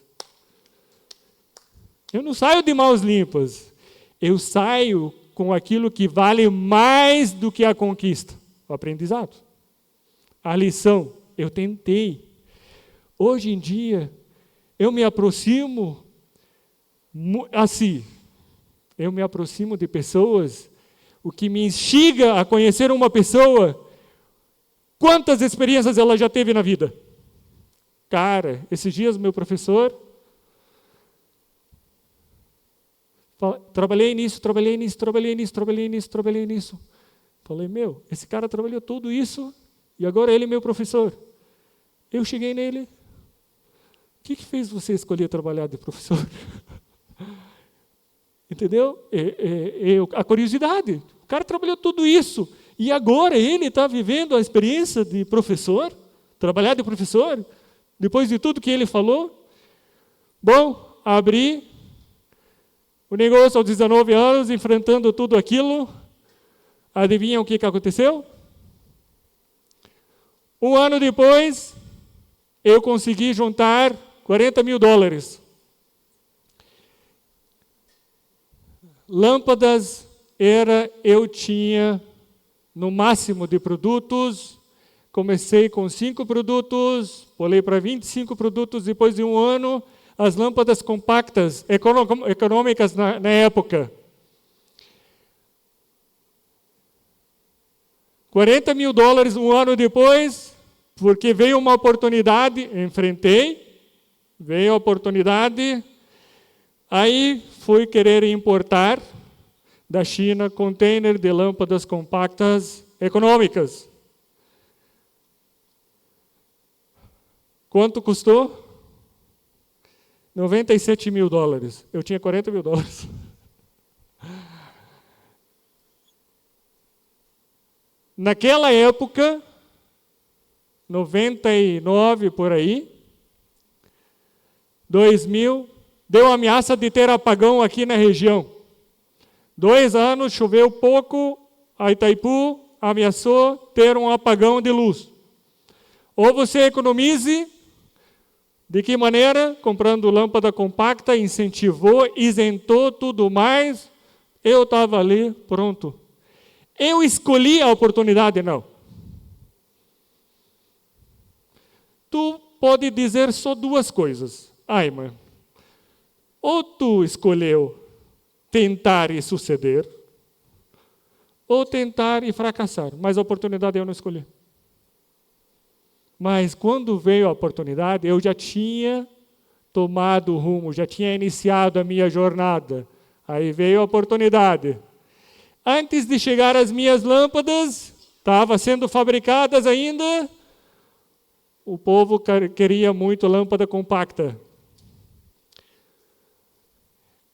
Eu não saio de mãos limpas. Eu saio com aquilo que vale mais do que a conquista. O aprendizado. A lição. Eu tentei. Hoje em dia, eu me aproximo assim. Eu me aproximo de pessoas. O que me instiga a conhecer uma pessoa, quantas experiências ela já teve na vida. Cara, esses dias meu professor, trabalhei nisso. Falei, esse cara trabalhou tudo isso e agora ele é meu professor. Eu cheguei nele, o que fez você escolher trabalhar de professor? Entendeu? A curiosidade. O cara trabalhou tudo isso e agora ele está vivendo a experiência de professor, trabalhar de professor, depois de tudo que ele falou. Bom, abri o negócio aos 19 anos, enfrentando tudo aquilo. Adivinham o que aconteceu? Um ano depois, eu consegui juntar $40 mil. Lâmpadas eu tinha no máximo de produtos. Comecei com 5 produtos, pulei para 25 produtos depois de um ano. As lâmpadas compactas, econômicas na época. $40 mil um ano depois, porque veio uma oportunidade, enfrentei, veio a oportunidade, aí fui querer importar da China container de lâmpadas compactas econômicas. Quanto custou? $97.000. Eu tinha $40.000. Naquela época, 99 por aí, 2000, deu ameaça de ter apagão aqui na região. 2 anos, choveu pouco, a Itaipu ameaçou ter um apagão de luz. Ou você economize, de que maneira? Comprando lâmpada compacta, incentivou, isentou tudo mais. Eu estava ali, pronto. Eu escolhi a oportunidade, não. Tu pode dizer só 2 coisas. Ayman, ou tu escolheu tentar e suceder, ou tentar e fracassar. Mas a oportunidade eu não escolhi. Mas quando veio a oportunidade, eu já tinha tomado o rumo, já tinha iniciado a minha jornada. Aí veio a oportunidade. Antes de chegar as minhas lâmpadas, estavam sendo fabricadas ainda, o povo queria muito lâmpada compacta.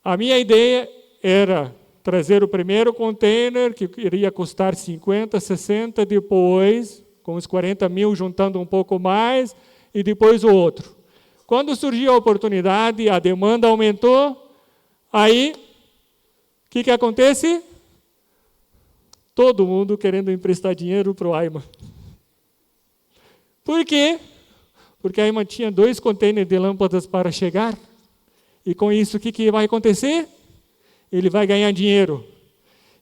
A minha ideia era trazer o primeiro container, que iria custar 50, 60, depois, com os 40 mil, juntando um pouco mais, e depois o outro. Quando surgiu a oportunidade, a demanda aumentou, aí, o que acontece? Todo mundo querendo emprestar dinheiro para o Ayman. Por quê? Porque a Ayman tinha 2 containers de lâmpadas para chegar, e com isso, o que vai acontecer? Ele vai ganhar dinheiro.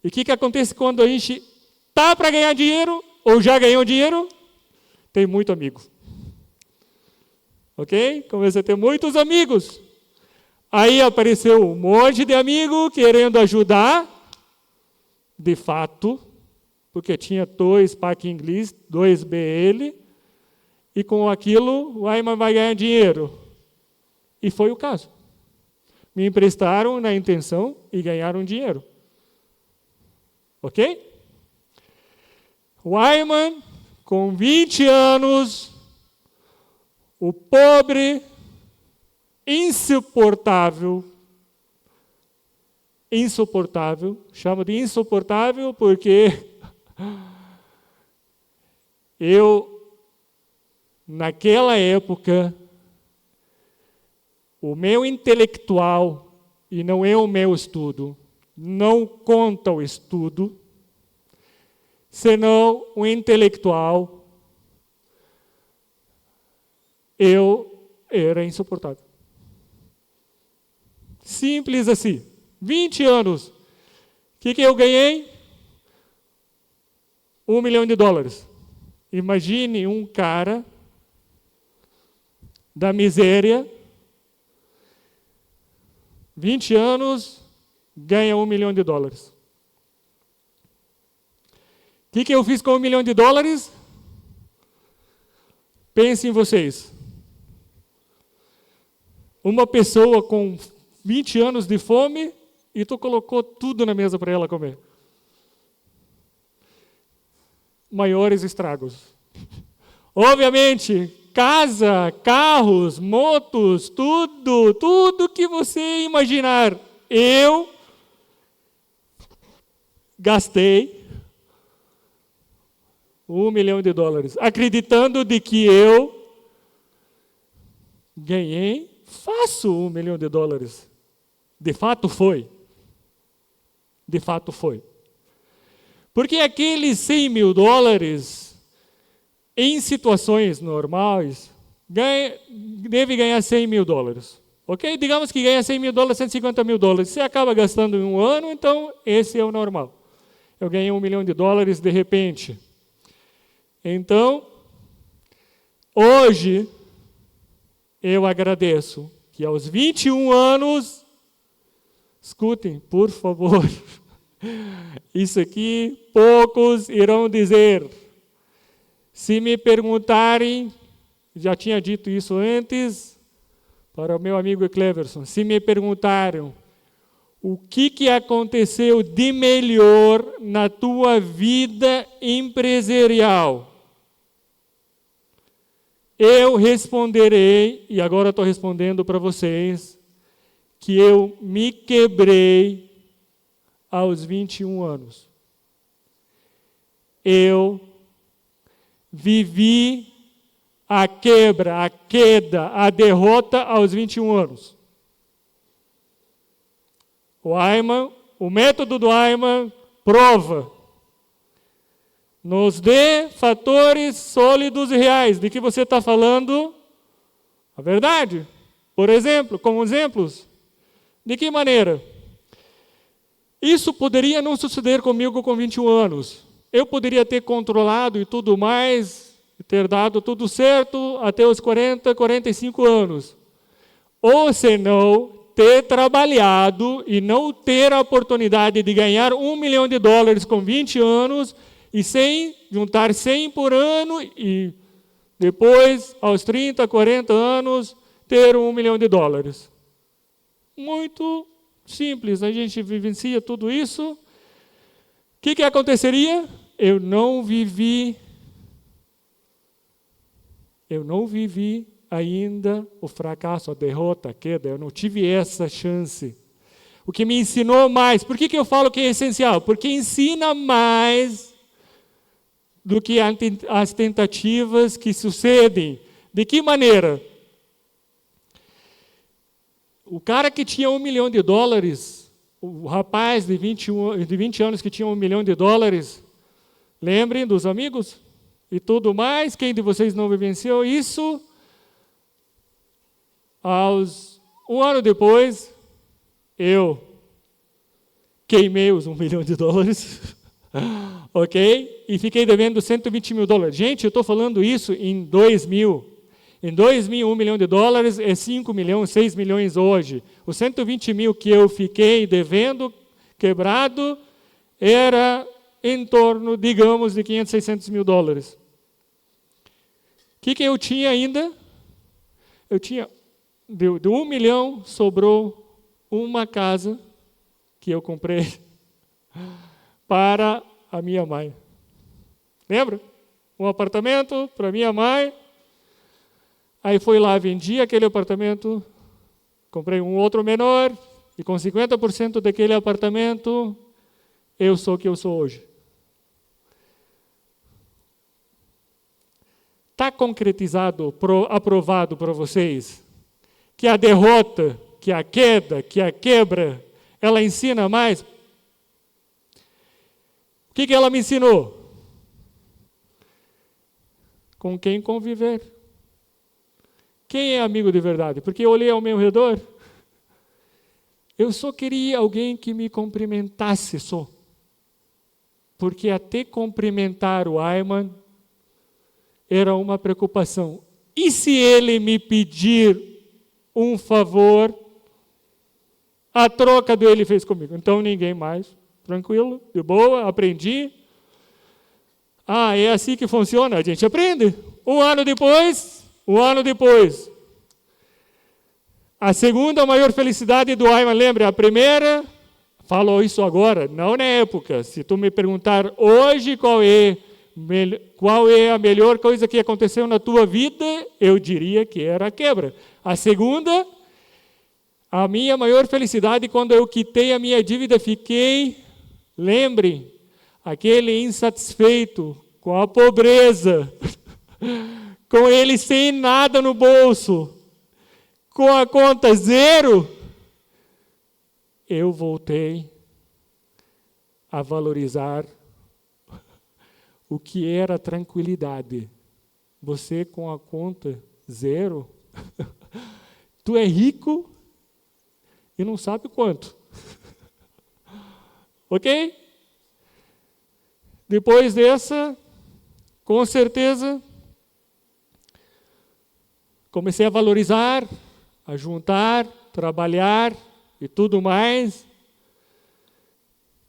E o que acontece quando a gente está para ganhar dinheiro, ou já ganhou dinheiro? Tem muito amigo. Ok? Comecei a ter muitos amigos. Aí apareceu um monte de amigo querendo ajudar, de fato, porque tinha 2 PAC inglês, 2 BL, e com aquilo o Ayman vai ganhar dinheiro. E foi o caso. Me emprestaram na intenção e ganharam dinheiro. Ok? O Ayman, com 20 anos, o pobre, insuportável, chamo de insuportável porque naquela época, o meu intelectual, e não é o meu estudo, não conta o estudo, senão o intelectual, eu era insuportável. Simples assim. 20 anos. O que eu ganhei? $1 milhão. Imagine um cara da miséria, 20 anos, ganha $1 milhão. O que eu fiz com $1 milhão? Pensem vocês. Uma pessoa com 20 anos de fome e tu colocou tudo na mesa para ela comer. Maiores estragos. Obviamente, casa, carros, motos, tudo que você imaginar. Eu gastei $1 milhão, acreditando de que eu ganhei fácil $1 milhão. De fato foi. De fato foi. Porque aqueles $100 mil, em situações normais, deve ganhar $100 mil. Ok? Digamos que ganha $100 mil, $150 mil. Você acaba gastando em um ano, então esse é o normal. Eu ganhei $1 milhão de repente. Então, hoje, eu agradeço que aos 21 anos, escutem, por favor, isso aqui poucos irão dizer. Se me perguntarem, já tinha dito isso antes, para o meu amigo Cleverson, se me perguntaram o que aconteceu de melhor na tua vida empresarial, eu responderei, e agora estou respondendo para vocês, que eu me quebrei aos 21 anos. Eu vivi a quebra, a queda, a derrota aos 21 anos. O método do Ayman prova. Nos dê fatores sólidos e reais. De que você está falando? A verdade. Por exemplo, como exemplos. De que maneira? Isso poderia não suceder comigo com 21 anos. Eu poderia ter controlado e tudo mais, ter dado tudo certo até os 40, 45 anos. Ou senão, ter trabalhado e não ter a oportunidade de ganhar $1 milhão com 20 anos e juntar 100 por ano e depois, aos 30, 40 anos, ter $1 milhão. Muito simples, a gente vivencia tudo isso. O que aconteceria? Eu não vivi ainda o fracasso, a derrota, a queda. Eu não tive essa chance. O que me ensinou mais. Por que eu falo que é essencial? Porque ensina mais do que as tentativas que sucedem. De que maneira? O cara que tinha $1 milhão, o rapaz de 20 anos que tinha $1 milhão, lembrem dos amigos e tudo mais, quem de vocês não vivenciou isso? Um ano depois, eu queimei os $1 milhão, ok? E fiquei devendo $120 mil. Gente, eu estou falando isso em 2000. Em 2000, $1 milhão é 5 milhões, 6 milhões hoje. Os 120 mil que eu fiquei devendo, quebrado, era em torno, digamos, de 500, 600 mil dólares. O que eu tinha ainda? Eu tinha, de 1 milhão, sobrou uma casa que eu comprei para a minha mãe. Lembra? Um apartamento para minha mãe. Aí fui lá, vendi aquele apartamento, comprei um outro menor, e com 50% daquele apartamento, eu sou o que eu sou hoje. Está concretizado, aprovado para vocês, que a derrota, que a queda, que a quebra, ela ensina mais? O que ela me ensinou? Com quem conviver. Quem é amigo de verdade? Porque eu olhei ao meu redor, eu só queria alguém que me cumprimentasse só. Porque até cumprimentar o Ayman era uma preocupação. E se ele me pedir um favor, a troca dele fez comigo? Então ninguém mais. Tranquilo, de boa, aprendi. É assim que funciona? A gente aprende. Um ano depois, a segunda maior felicidade do Ayman, lembra? A primeira, falou isso agora, não na época. Se tu me perguntar hoje qual é a melhor coisa que aconteceu na tua vida, eu diria que era a quebra. A segunda, a minha maior felicidade, quando eu quitei a minha dívida, fiquei, lembre, aquele insatisfeito com a pobreza, com ele sem nada no bolso, com a conta zero, eu voltei a valorizar o que era tranquilidade. Você com a conta zero, tu é rico e não sabe quanto. Ok? Depois dessa, com certeza, comecei a valorizar, a juntar, trabalhar e tudo mais,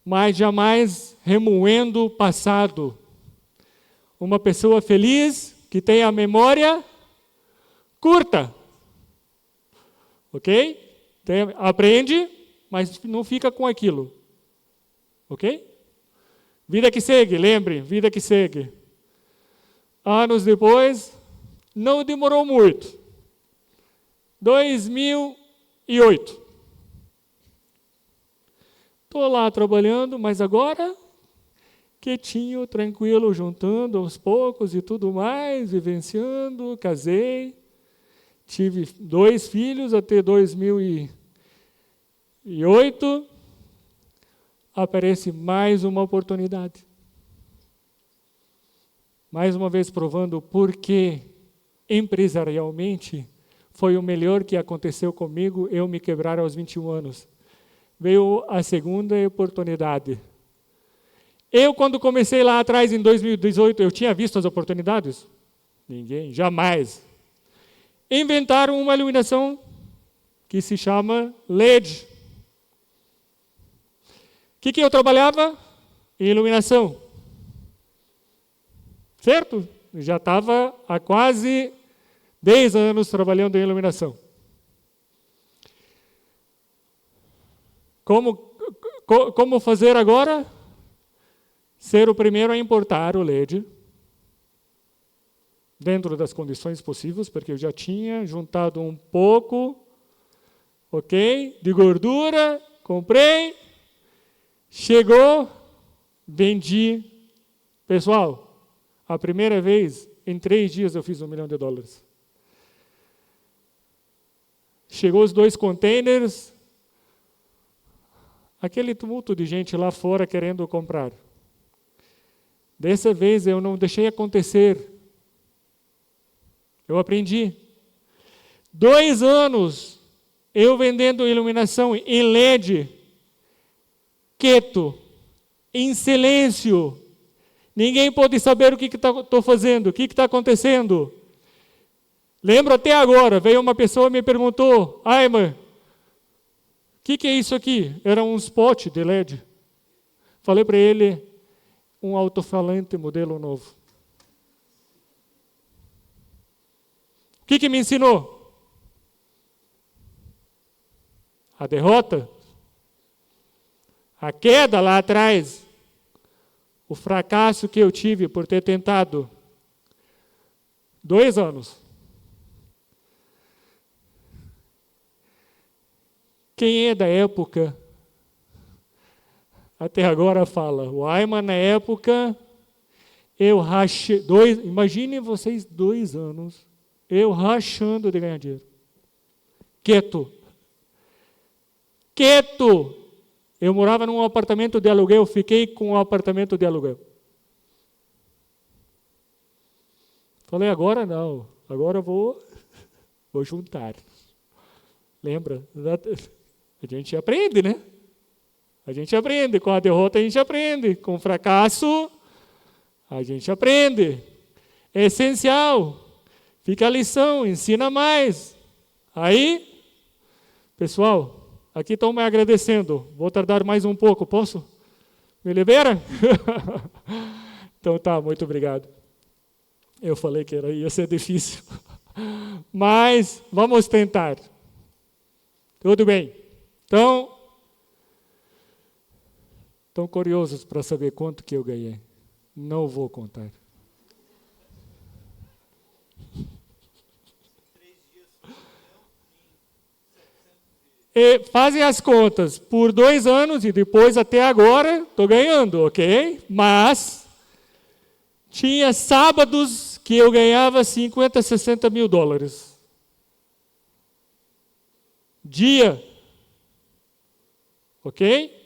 mas jamais remoendo o passado. Uma pessoa feliz que tem a memória curta. Ok? Aprende, mas não fica com aquilo. Ok? Vida que segue, lembre, vida que segue. Anos depois, Não demorou muito. 2008. Estou lá trabalhando, mas agora quietinho, tranquilo, juntando aos poucos e tudo mais, vivenciando, casei, tive 2 filhos até 2008, aparece mais uma oportunidade. Mais uma vez provando por que empresarialmente foi o melhor que aconteceu comigo eu me quebrar aos 21 anos. Veio a segunda oportunidade. Eu, quando comecei lá atrás, em 2018, eu tinha visto as oportunidades? Ninguém, jamais. Inventaram uma iluminação que se chama LED. O que eu trabalhava? Em iluminação. Certo? Já estava há quase 10 anos trabalhando em iluminação. Como fazer agora? Ser o primeiro a importar o LED, dentro das condições possíveis, porque eu já tinha juntado um pouco, ok, de gordura, comprei, chegou, vendi. Pessoal, a primeira vez, em 3 dias eu fiz $1 milhão. Chegou os 2 containers, aquele tumulto de gente lá fora querendo comprar. Dessa vez eu não deixei acontecer. Eu aprendi. 2 anos eu vendendo iluminação em LED, quieto, em silêncio. Ninguém pode saber o que estou fazendo, o que está acontecendo. Lembro até agora, veio uma pessoa e me perguntou, Ayman, o que é isso aqui? Era um spot de LED. Falei para ele, um alto-falante modelo novo. O que me ensinou? A derrota, a queda lá atrás, o fracasso que eu tive por ter tentado 2 anos. Quem é da época até agora fala, o Ayman na época, eu rachei, imaginem vocês 2 anos, eu rachando de ganhar dinheiro. Quieto. Eu morava num apartamento de aluguel, fiquei com um apartamento de aluguel. Falei, agora não, agora vou juntar. Lembra? A gente aprende, né? A gente aprende, com a derrota a gente aprende, com o fracasso a gente aprende. É essencial. Fica a lição, ensina mais. Aí, pessoal, aqui estão me agradecendo. Vou tardar mais um pouco, posso? Me libera? Então tá, muito obrigado. Eu falei que ia ser difícil. Mas vamos tentar. Tudo bem. Então, estão curiosos para saber quanto que eu ganhei. Não vou contar. E fazem as contas por 2 anos e depois até agora estou ganhando, ok? Mas tinha sábados que eu ganhava 50, 60 mil dólares. Dia. Ok?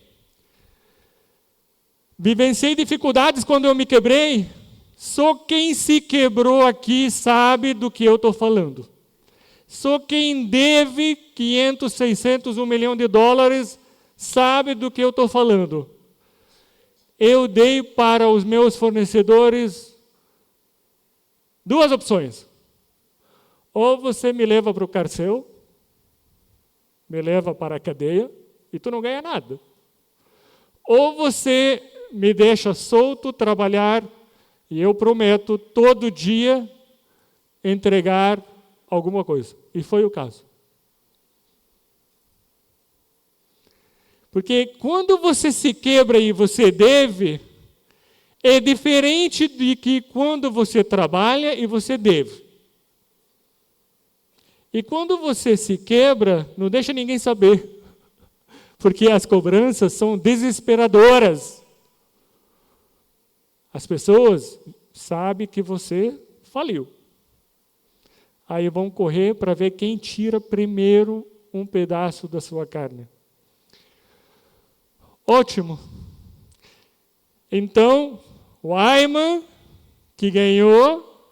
Vivenciei dificuldades quando eu me quebrei. Só quem se quebrou aqui sabe do que eu estou falando. Só quem deve 500, 600, $1 milhão sabe do que eu estou falando. Eu dei para os meus fornecedores 2 opções. Ou você me leva para o carcel, me leva para a cadeia, e tu não ganha nada. Ou você me deixa solto trabalhar, e eu prometo todo dia entregar alguma coisa. E foi o caso. Porque quando você se quebra e você deve, é diferente de que quando você trabalha e você deve. E quando você se quebra, não deixa ninguém saber, porque as cobranças são desesperadoras. As pessoas sabem que você faliu. Aí vão correr para ver quem tira primeiro um pedaço da sua carne. Ótimo. Então, o Ayman, que ganhou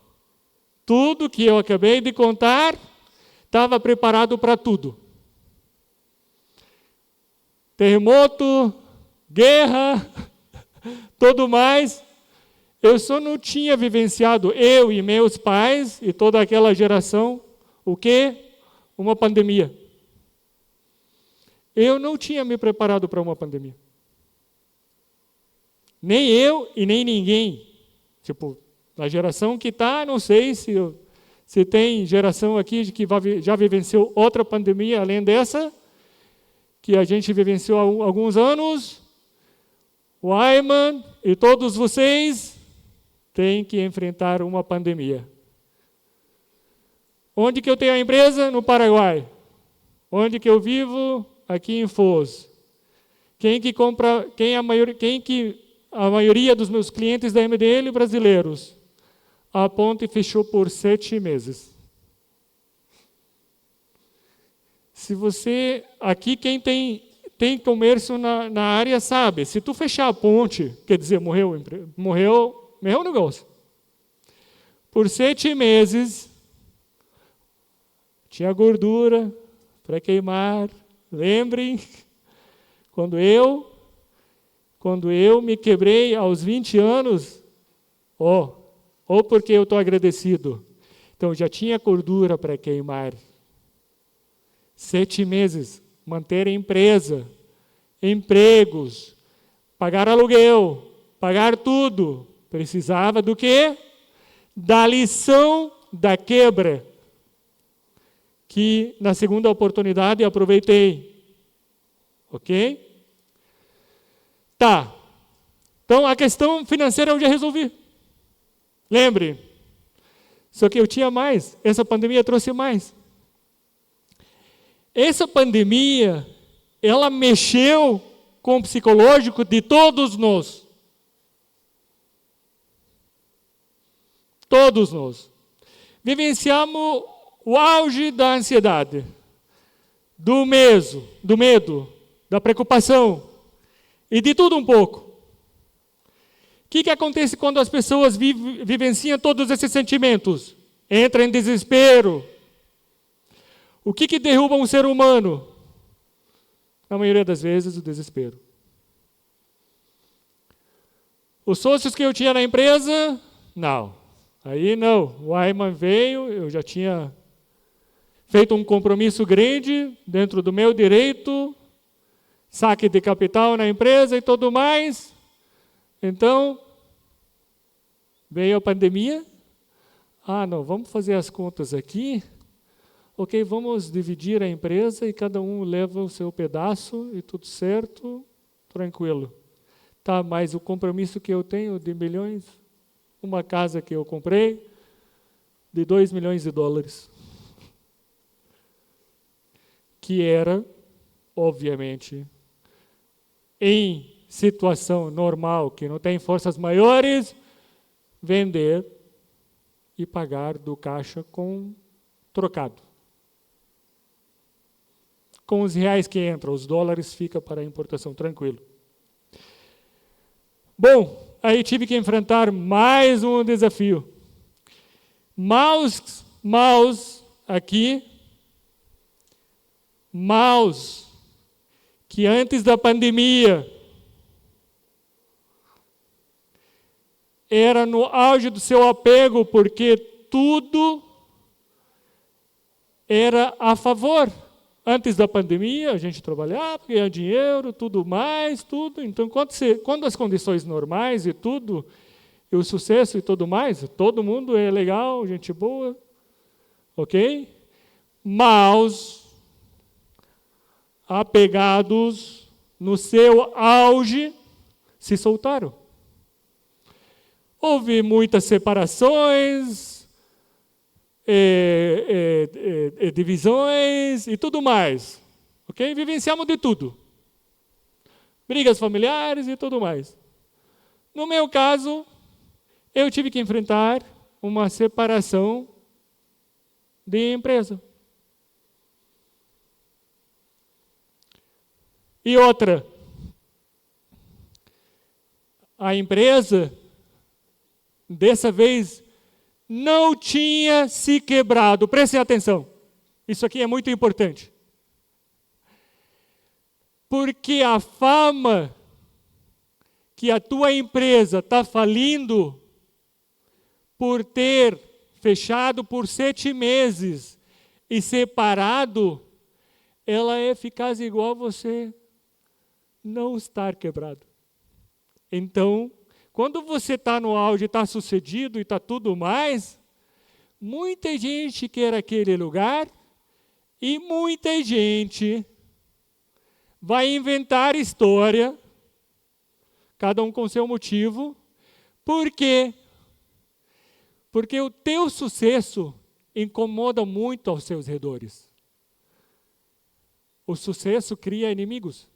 tudo que eu acabei de contar, estava preparado para tudo. Terremoto, guerra, tudo mais. Eu só não tinha vivenciado, eu e meus pais e toda aquela geração, o quê? Uma pandemia. Eu não tinha me preparado para uma pandemia. Nem eu e nem ninguém. Tipo, a geração que está, não sei se tem geração aqui que já vivenciou outra pandemia além dessa, que a gente vivenciou há alguns anos. O Ayman e todos vocês têm que enfrentar uma pandemia. Onde que eu tenho a empresa? No Paraguai. Onde que eu vivo? Aqui em Foz. A maioria dos meus clientes da MDL brasileiros. A ponte fechou por 7 meses. Se você, aqui quem tem comércio na área sabe, se tu fechar a ponte, quer dizer, morreu o negócio. Por 7 meses, tinha gordura para queimar. Lembrem, quando eu me quebrei aos 20 anos, ou porque eu estou agradecido, então já tinha gordura para queimar. 7 meses, manter a empresa, empregos, pagar aluguel, pagar tudo. Precisava do quê? Da lição da quebra, que na segunda oportunidade aproveitei. Ok? Tá. Então, a questão financeira eu já resolvi. Lembre. Só que eu tinha mais. Essa pandemia trouxe mais. Essa pandemia, ela mexeu com o psicológico de todos nós. Todos nós. Vivenciamos o auge da ansiedade, do medo, da preocupação e de tudo um pouco. O que acontece quando as pessoas vivenciam todos esses sentimentos? Entram em desespero. O que derruba um ser humano? Na maioria das vezes, o desespero. Os sócios que eu tinha na empresa, não. Aí não. O Ayman veio, eu já tinha feito um compromisso grande dentro do meu direito, saque de capital na empresa e tudo mais. Então, veio a pandemia. Não, vamos fazer as contas aqui. Ok, vamos dividir a empresa e cada um leva o seu pedaço e tudo certo, tranquilo. Tá, mas o compromisso que eu tenho de milhões, uma casa que eu comprei, de 2 milhões de dólares. Que era, obviamente, em situação normal, que não tem forças maiores, vender e pagar do caixa com trocado. Com os reais que entram, os dólares fica para a importação, tranquilo. Bom, aí tive que enfrentar mais um desafio. Mouse aqui, que antes da pandemia era no auge do seu apego, porque tudo era a favor. Antes da pandemia, a gente trabalhava, ganhava dinheiro, tudo mais, tudo. Então, quando as condições normais e tudo, e o sucesso e tudo mais, todo mundo é legal, gente boa, ok? Mas, apegados no seu auge, se soltaram. Houve muitas separações, divisões e tudo mais. Ok? Vivenciamos de tudo. Brigas familiares e tudo mais. No meu caso, eu tive que enfrentar uma separação de empresa. E outra, a empresa, dessa vez, não tinha se quebrado. Prestem atenção. Isso aqui é muito importante. Porque a fama que a tua empresa está falindo por ter fechado por 7 meses e separado, ela é eficaz igual você não estar quebrado. Então, quando você está no auge, está sucedido e está tudo mais, muita gente quer aquele lugar e muita gente vai inventar história, cada um com seu motivo. Por quê? Porque o teu sucesso incomoda muito aos seus redores. O sucesso cria inimigos.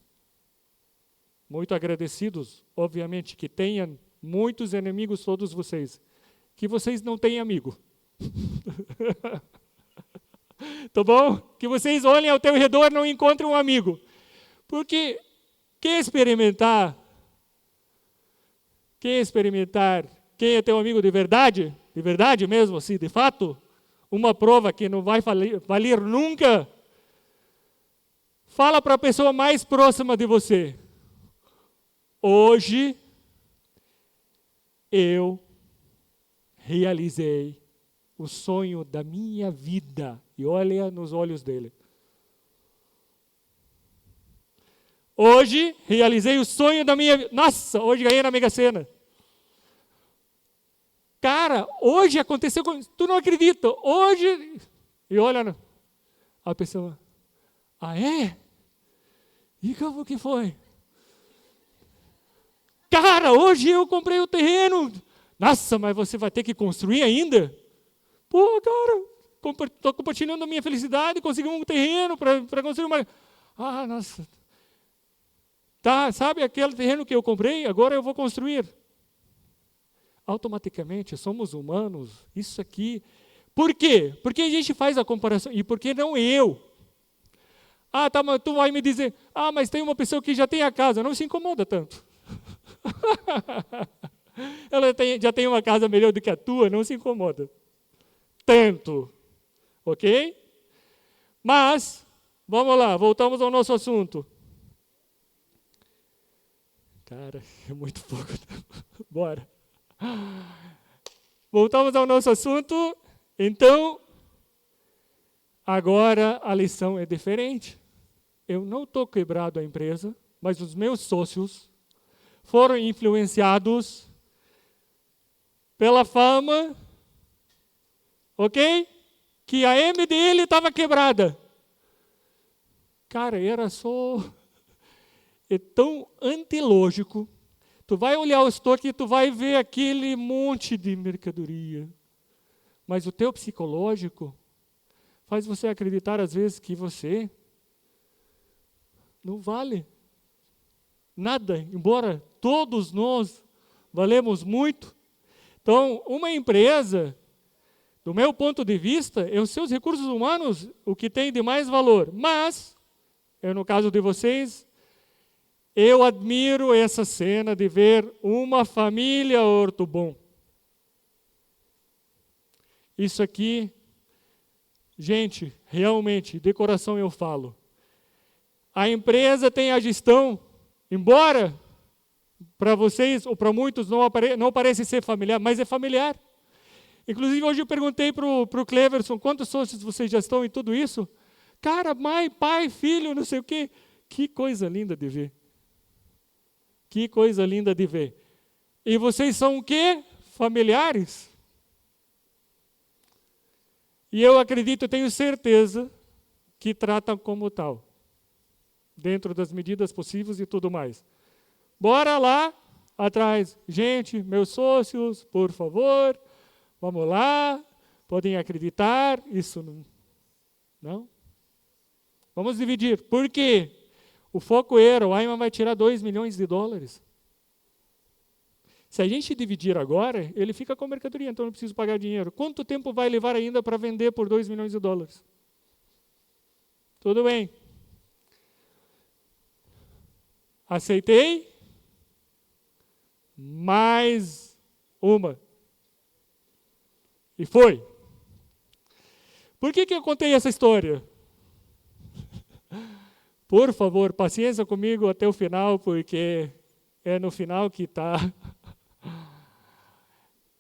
Muito agradecidos, obviamente, que tenham muitos inimigos todos vocês. Que vocês não têm amigo. Tá bom? Que vocês olhem ao teu redor e não encontrem um amigo. Porque quer experimentar quem é teu amigo de verdade mesmo, assim, de fato, uma prova que não vai valer nunca, fala para a pessoa mais próxima de você. Hoje, eu realizei o sonho da minha vida. E olha nos olhos dele. Hoje, realizei o sonho da minha vida. Nossa, hoje ganhei na Mega Sena. Cara, hoje aconteceu com... Tu não acredita. Hoje... E olha a pessoa. Ah, é? E como que foi? Cara, hoje eu comprei o terreno. Nossa, mas você vai ter que construir ainda? Pô, cara, estou compartilhando a minha felicidade, consegui um terreno para construir uma... Ah, nossa... Tá, sabe aquele terreno que eu comprei? Agora eu vou construir. Automaticamente, somos humanos. Isso aqui. Por quê? Porque a gente faz a comparação. E por que não eu? Ah, tá, mas tu vai me dizer, mas tem uma pessoa que já tem a casa. Não se incomoda tanto. Ela já tem uma casa melhor do que a tua, não se incomoda. Tanto. Ok? Mas, vamos lá, voltamos ao nosso assunto. Cara, é muito pouco. Bora. Voltamos ao nosso assunto. Então, agora a lição é diferente. Eu não estou quebrado a empresa, mas os meus sócios foram influenciados pela fama, ok? Que a MDL estava quebrada. Cara, era só... É tão antilógico. Tu vai olhar o estoque e tu vai ver aquele monte de mercadoria. Mas o teu psicológico faz você acreditar às vezes que você não vale nada, embora todos nós valemos muito. Então, uma empresa, do meu ponto de vista, é os seus recursos humanos o que tem de mais valor. Mas, no caso de vocês, eu admiro essa cena de ver uma família ortobom. Isso aqui, gente, realmente, de coração eu falo. A empresa tem a gestão, embora para vocês ou para muitos não parece ser familiar, mas é familiar. Inclusive, hoje eu perguntei para o Cleverson, quantos sócios vocês já estão em tudo isso? Cara, mãe, pai, filho, não sei o quê. Que coisa linda de ver. Que coisa linda de ver. E vocês são o quê? Familiares? E eu acredito, tenho certeza, que tratam como tal. Dentro das medidas possíveis e tudo mais. Bora lá, atrás. Gente, meus sócios, por favor, vamos lá. podem acreditar, isso não. Vamos dividir. Por quê? O foco era, o Ayman vai tirar 2 milhões de dólares. Se a gente dividir agora, ele fica com mercadoria, então não preciso pagar dinheiro. Quanto tempo vai levar ainda para vender por 2 milhões de dólares? Tudo bem. Aceitei. Mais uma. E foi. Por que eu contei essa história? Por favor, paciência comigo até o final, porque é no final que está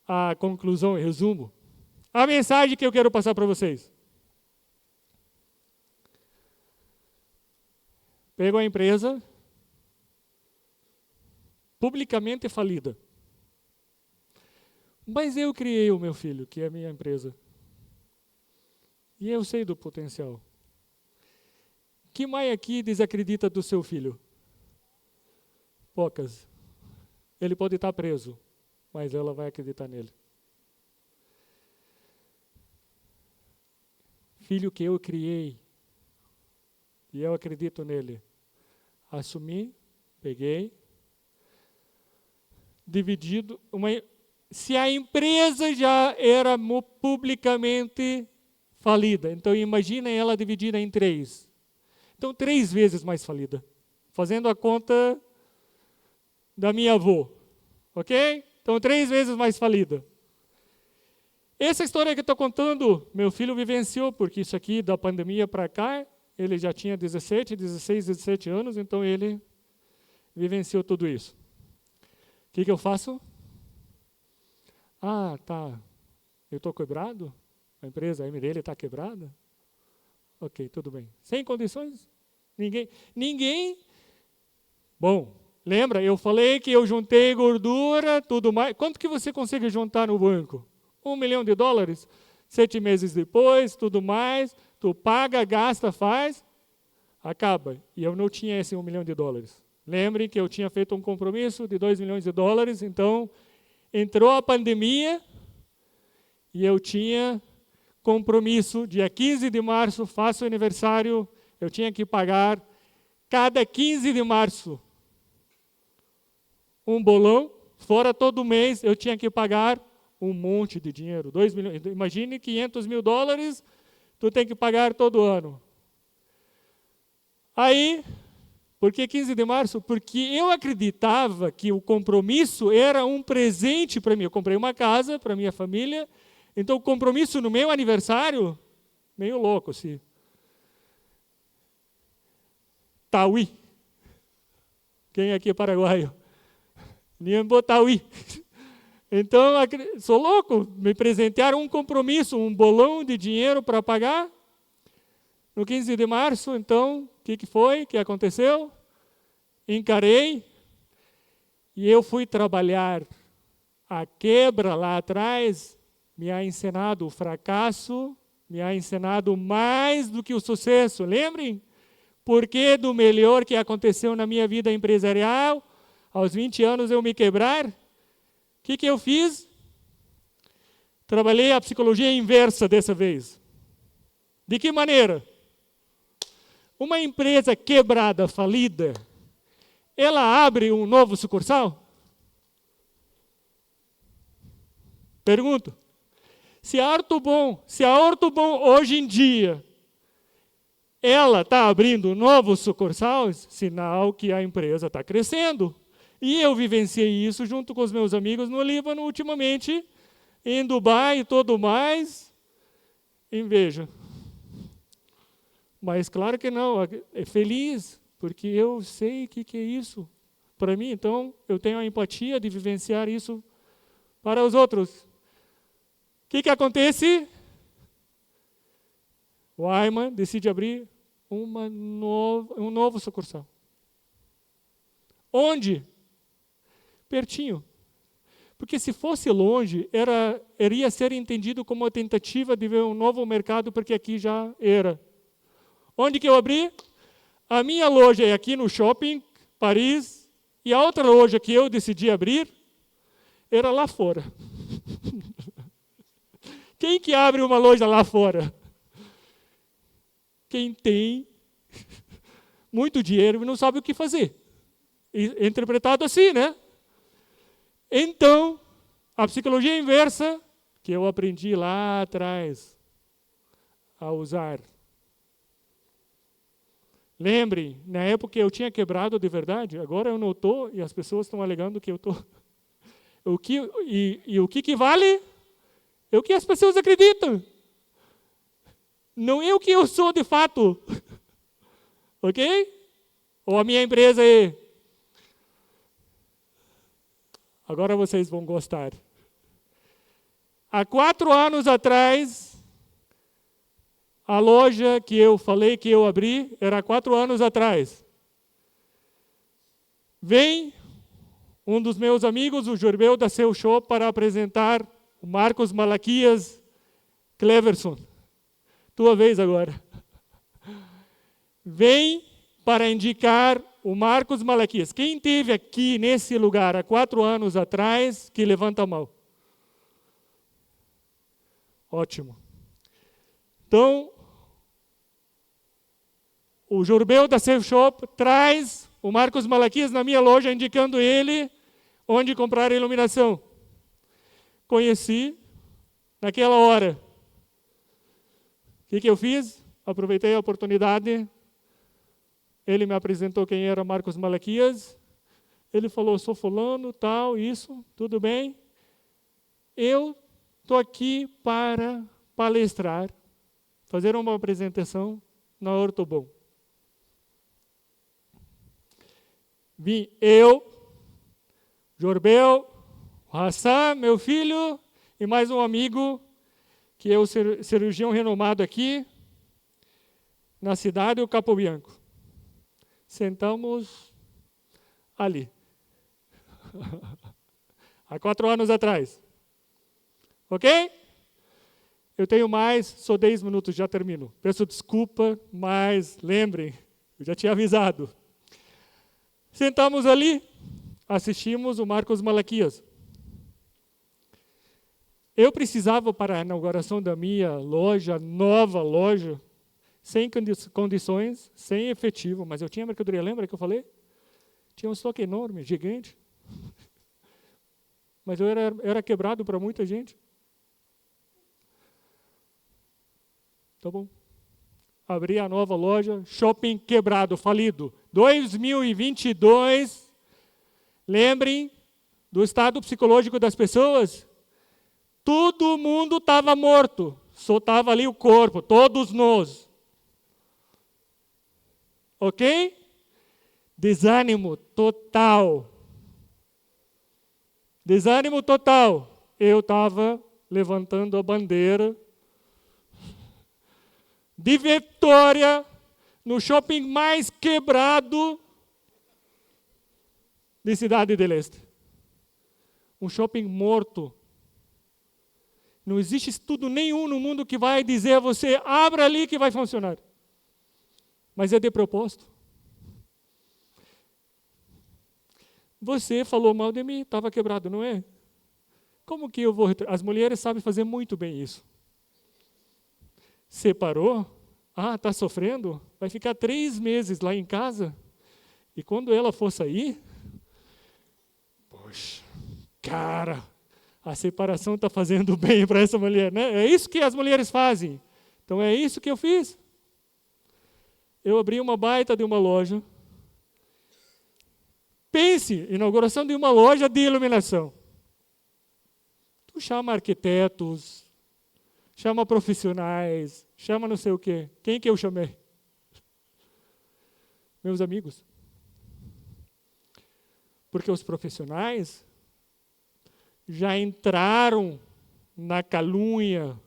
a conclusão, resumo. A mensagem que eu quero passar para vocês. Pego a empresa publicamente falida. Mas eu criei o meu filho, que é a minha empresa. E eu sei do potencial. Que mãe aqui desacredita do seu filho? Poucas. Ele pode estar preso, mas ela vai acreditar nele. Filho que eu criei, e eu acredito nele. Assumi, peguei, dividido. Se a empresa já era publicamente falida, então imagina ela dividida em 3. Então, 3 vezes mais falida. Fazendo a conta da minha avó. Ok? Então, 3 vezes mais falida. Essa história que eu estou contando, meu filho vivenciou, porque isso aqui, da pandemia para cá, ele já tinha 16, 17 anos, então ele vivenciou tudo isso. O que eu faço? Ah, tá. Eu estou quebrado? A empresa, a MDL está quebrada? Ok, tudo bem. Sem condições? Ninguém. Bom, lembra, eu falei que eu juntei gordura, tudo mais. Quanto que você consegue juntar no banco? $1 milhão. 7 meses depois, tudo mais. Tu paga, gasta, faz, acaba. E eu não tinha esse $1 milhão. Lembrem que eu tinha feito um compromisso de $2 milhões, então entrou a pandemia e eu tinha compromisso, dia 15 de março, faço aniversário, eu tinha que pagar cada 15 de março um bolão, fora todo mês eu tinha que pagar um monte de dinheiro, 2 milhões, imagine $500 mil, tu tem que pagar todo ano. Aí, por que 15 de março? Porque eu acreditava que o compromisso era um presente para mim. Eu comprei uma casa para minha família, então o compromisso no meu aniversário, meio louco, assim. Tauí. Quem aqui é paraguaio? Niambo Tauí. Então, sou louco, me presentearam um compromisso, um bolão de dinheiro para pagar. No 15 de março, então, o que foi? O que aconteceu? Encarei e eu fui trabalhar. A quebra lá atrás me ha ensinado o fracasso, me ha ensinado mais do que o sucesso. Lembrem? Porque do melhor que aconteceu na minha vida empresarial, aos 20 anos eu me quebrar, o que eu fiz? Trabalhei a psicologia inversa dessa vez. De que maneira? Uma empresa quebrada, falida, ela abre um novo sucursal? Pergunto. Se a Ortobon hoje em dia, ela está abrindo novos sucursais, sinal que a empresa está crescendo. E eu vivenciei isso junto com os meus amigos no Líbano, ultimamente, em Dubai e tudo mais. Inveja. Mas claro que não, é feliz, porque eu sei o que é isso para mim. Então, eu tenho a empatia de vivenciar isso para os outros. O que acontece? O Ayman decide abrir um novo sucursal. Onde? Pertinho. Porque se fosse longe, iria ser entendido como uma tentativa de ver um novo mercado, porque aqui já era. Onde que eu abri? A minha loja é aqui no shopping, Paris, e a outra loja que eu decidi abrir era lá fora. Quem que abre uma loja lá fora? Quem tem muito dinheiro e não sabe o que fazer. Interpretado assim, né? Então, a psicologia inversa, que eu aprendi lá atrás a usar. Lembrem, na época eu tinha quebrado de verdade, agora eu não estou e as pessoas estão alegando que eu estou. O que vale é o que as pessoas acreditam. Não é o que eu sou de fato. Ok? Ou a minha empresa é. Agora vocês vão gostar. Há 4 anos atrás, a loja que eu falei que eu abri, era 4 anos atrás. Vem um dos meus amigos, o Jorbel da Seu Shop, para apresentar o Marcos Malaquias Cleverson. Tua vez agora. Vem para indicar o Marcos Malaquias. Quem esteve aqui nesse lugar há 4 anos atrás, que levanta a mão. Ótimo. Então, o Jorbel da Safe Shop traz o Marcos Malaquias na minha loja, indicando ele onde comprar a iluminação. Conheci naquela hora. O que eu fiz? Aproveitei a oportunidade. Ele me apresentou quem era Marcos Malaquias. Ele falou, sou fulano, tal, isso, tudo bem. Eu estou aqui para palestrar, fazer uma apresentação na Ortobon. Vim eu, Jorbel, Hassan, meu filho, e mais um amigo, que é o cirurgião renomado aqui, na cidade, o Capo Bianco. Sentamos ali. Há 4 anos atrás. Ok? Eu tenho mais, só 10 minutos, já termino. Peço desculpa, mas lembrem, eu já tinha avisado. Sentamos ali, assistimos o Marcos Malaquias. Eu precisava, para a inauguração da minha loja, nova loja, sem condições, sem efetivo, mas eu tinha mercadoria, lembra que eu falei? Tinha um estoque enorme, gigante. Mas eu era quebrado para muita gente. Tá bom. Abri a nova loja, shopping quebrado, falido. 2022, lembrem do estado psicológico das pessoas? Todo mundo estava morto, só estava ali o corpo, todos nós. Ok? Desânimo total. Desânimo total. Eu estava levantando a bandeira de vitória no shopping mais quebrado de Cidade del Este. Um shopping morto. Não existe estudo nenhum no mundo que vai dizer a você, abra ali que vai funcionar. Mas é de propósito. Você falou mal de mim, estava quebrado, não é? Como que eu vou... As mulheres sabem fazer muito bem isso. Separou? Ah, está sofrendo? Vai ficar 3 meses lá em casa? E quando ela for sair... Poxa, cara, a separação está fazendo bem para essa mulher, né? É isso que as mulheres fazem. Então é isso que eu fiz. Eu abri uma baita de uma loja. Pense, inauguração de uma loja de iluminação. Tu chama arquitetos, chama profissionais, chama não sei o quê. Quem que eu chamei? Meus amigos. Porque os profissionais já entraram na calúnia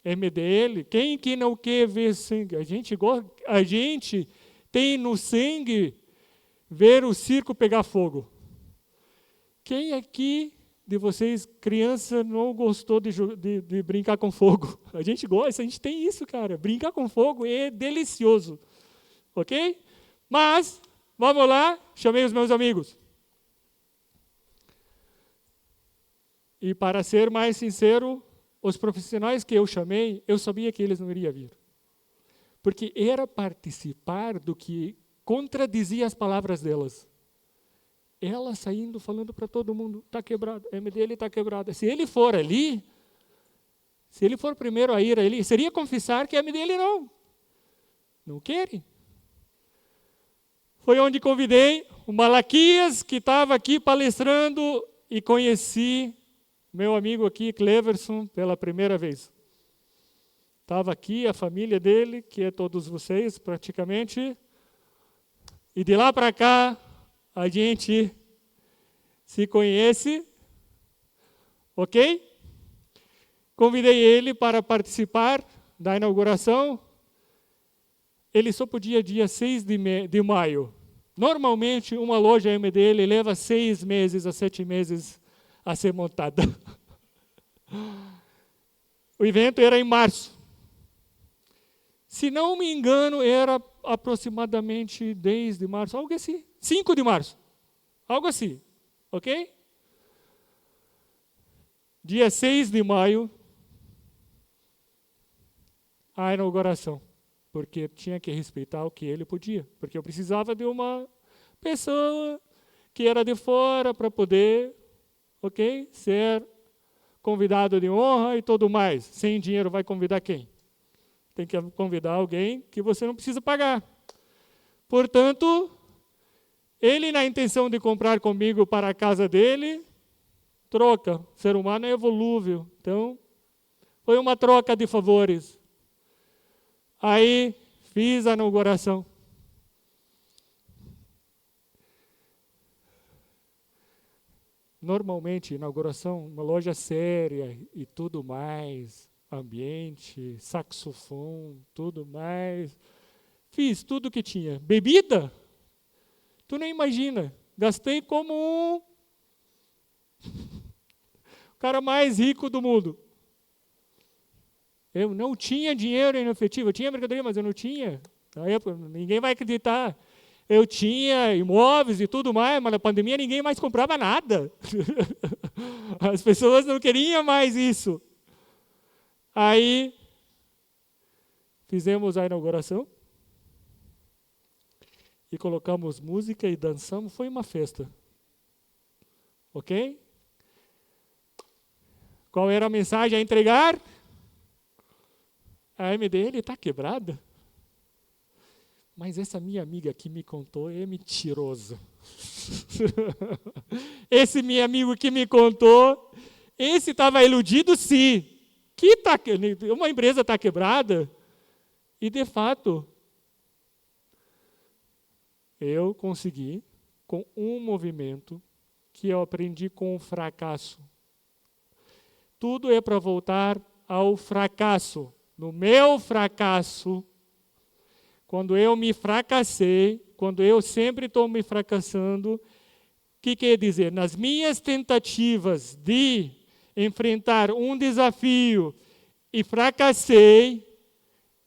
MDL. Quem que não quer ver sangue? A gente tem no sangue ver o circo pegar fogo. Quem aqui de vocês, criança, não gostou de brincar com fogo? A gente gosta, a gente tem isso, cara. Brincar com fogo é delicioso. Ok? Mas, vamos lá, chamei os meus amigos. E para ser mais sincero, os profissionais que eu chamei, eu sabia que eles não iriam vir. Porque era participar do que contradizia as palavras delas. Ela saindo, falando para todo mundo, está quebrado, a MDL está quebrada. Se ele for ali, se ele for primeiro a ir ali, seria confessar que a MDL não querem. Foi onde convidei o Malaquias, que estava aqui palestrando, e conheci meu amigo aqui, Cleverson, pela primeira vez. Estava aqui a família dele, que é todos vocês praticamente, e de lá para cá a gente se conhece, ok? Convidei ele para participar da inauguração. Ele só podia dia 6 de maio. Normalmente, uma loja MDL leva 6 meses a 7 meses a ser montada. O evento era em março. Se não me engano, era aproximadamente 10 de março, algo assim. 5 de março, algo assim, ok? Dia 6 de maio, a inauguração, porque tinha que respeitar o que ele podia, porque eu precisava de uma pessoa que era de fora para poder, ok, ser convidado de honra e tudo mais. Sem dinheiro vai convidar quem? Tem que convidar alguém que você não precisa pagar. Portanto, ele, na intenção de comprar comigo para a casa dele, troca. O ser humano é volúvel. Então, foi uma troca de favores. Aí, fiz a inauguração. Normalmente, inauguração, uma loja séria e tudo mais, ambiente, saxofone, tudo mais. Fiz tudo que tinha. Bebida? Tu nem imagina. Gastei como o cara mais rico do mundo. Eu não tinha dinheiro em efetivo. Eu tinha mercadoria, mas eu não tinha. Na época, ninguém vai acreditar. Eu tinha imóveis e tudo mais, mas na pandemia ninguém mais comprava nada. As pessoas não queriam mais isso. Aí, fizemos a inauguração. E colocamos música e dançamos. Foi uma festa. Ok? Qual era a mensagem a entregar? A MDL está quebrada. Mas essa minha amiga que me contou é mentirosa. Esse meu amigo que me contou, esse estava iludido, sim. Uma empresa está quebrada. E, de fato, eu consegui, com um movimento, que eu aprendi com o fracasso. Tudo é para voltar ao fracasso. No meu fracasso, quando eu me fracassei, quando eu sempre estou me fracassando, o que quer dizer? Nas minhas tentativas de enfrentar um desafio e fracassei,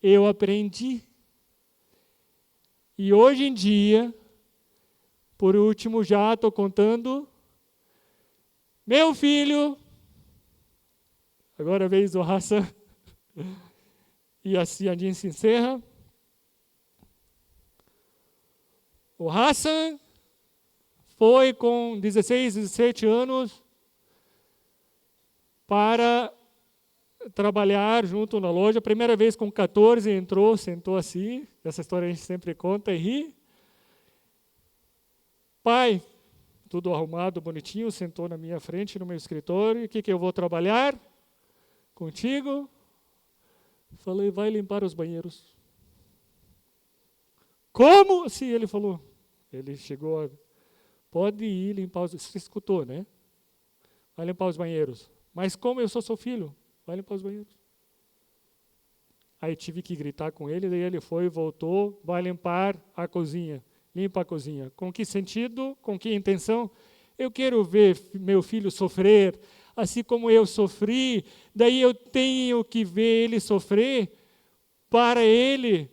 eu aprendi. E hoje em dia, por último, já estou contando, meu filho, agora a vez do Hassan, e assim a gente se encerra. O Hassan foi com 16, 17 anos para trabalhar junto na loja. Primeira vez com 14 entrou, sentou assim. Essa história a gente sempre conta e ri. Pai, tudo arrumado, bonitinho, sentou na minha frente, no meu escritório. O que eu vou trabalhar? Contigo. Falei, vai limpar os banheiros. Como? Sim, ele falou. Ele chegou, pode ir limpar os... Você escutou, né? Vai limpar os banheiros. Mas como eu sou seu filho? Vai limpar os banheiros. Aí tive que gritar com ele, daí ele foi, voltou, vai limpar a cozinha. Limpa a cozinha. Com que sentido? Com que intenção? Eu quero ver meu filho sofrer, assim como eu sofri, daí eu tenho que ver ele sofrer para ele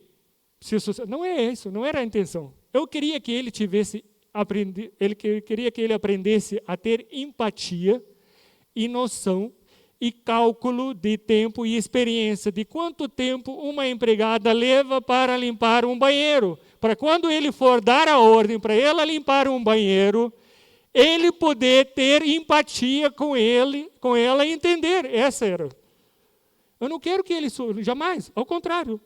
se suceder. Não é isso, não era a intenção. Eu queria que ele queria que ele aprendesse a ter empatia e noção e cálculo de tempo e experiência de quanto tempo uma empregada leva para limpar um banheiro. Para quando ele for dar a ordem para ela limpar um banheiro, ele poder ter empatia com ela e entender. Essa era. Eu não quero que ele jamais, ao contrário.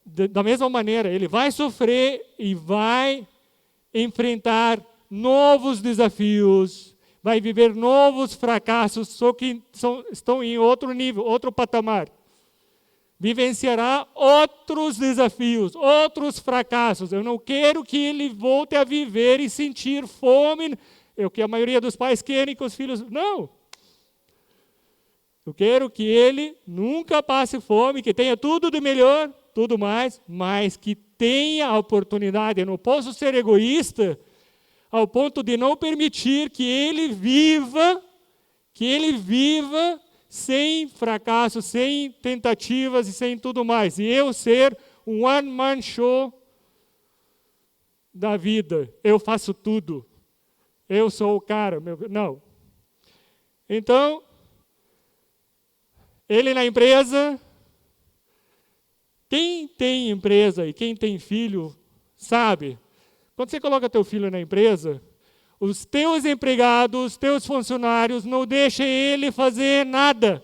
Da mesma maneira, ele vai sofrer e vai enfrentar novos desafios, vai viver novos fracassos, só que estão em outro nível, outro patamar. Vivenciará outros desafios, outros fracassos. Eu não quero que ele volte a viver e sentir fome. É o que a maioria dos pais querem que os filhos... Não. Eu quero que ele nunca passe fome, que tenha tudo de melhor, tudo mais, mas que tenha a oportunidade. Eu não posso ser egoísta ao ponto de não permitir que ele viva sem fracasso, sem tentativas e sem tudo mais. E eu ser um one-man show da vida. Eu faço tudo. Eu sou o cara. Não. Então, ele na empresa, quem tem empresa e quem tem filho, sabe. Quando você coloca teu filho na empresa, os teus empregados, os teus funcionários, não deixem ele fazer nada.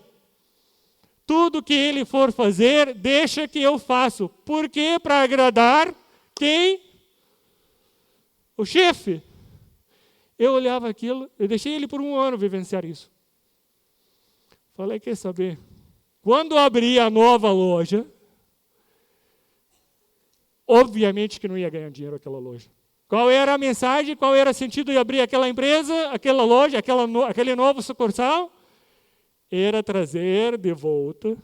Tudo que ele for fazer, deixa que eu faço. Por quê? Para agradar quem? O chefe. Eu olhava aquilo, eu deixei ele por 1 ano vivenciar isso. Falei, quer saber? Quando abri a nova loja, obviamente que não ia ganhar dinheiro aquela loja. Qual era a mensagem? Qual era o sentido de abrir aquela empresa, aquela loja, aquele novo sucursal? Era trazer de volta,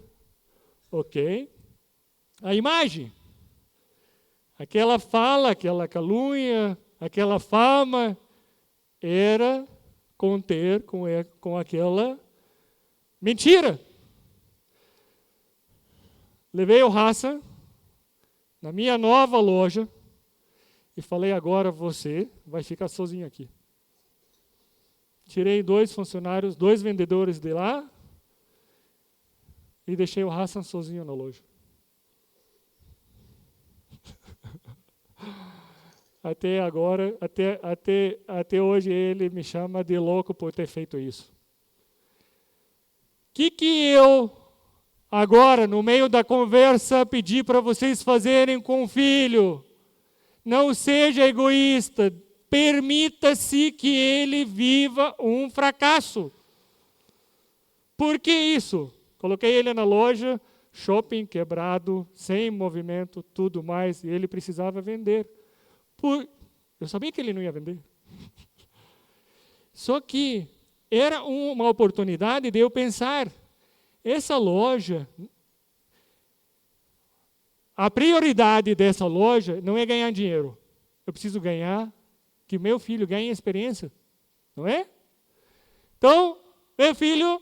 ok? A imagem. Aquela fala, aquela calúnia, aquela fama, era conter com aquela mentira. Levei o Hassan na minha nova loja e falei, agora você vai ficar sozinho aqui. Tirei 2 funcionários, 2 vendedores de lá e deixei o Hassan sozinho na loja. Até agora, até hoje ele me chama de louco por ter feito isso. O que eu agora, no meio da conversa, pedi para vocês fazerem com o filho? Não seja egoísta. Permita-se que ele viva um fracasso. Por que isso? Coloquei ele na loja, shopping quebrado, sem movimento, tudo mais, e ele precisava vender. Eu sabia que ele não ia vender. Só que era uma oportunidade de eu pensar, essa loja, a prioridade dessa loja não é ganhar dinheiro. Eu preciso ganhar, que meu filho ganhe experiência. Não é? Então, meu filho,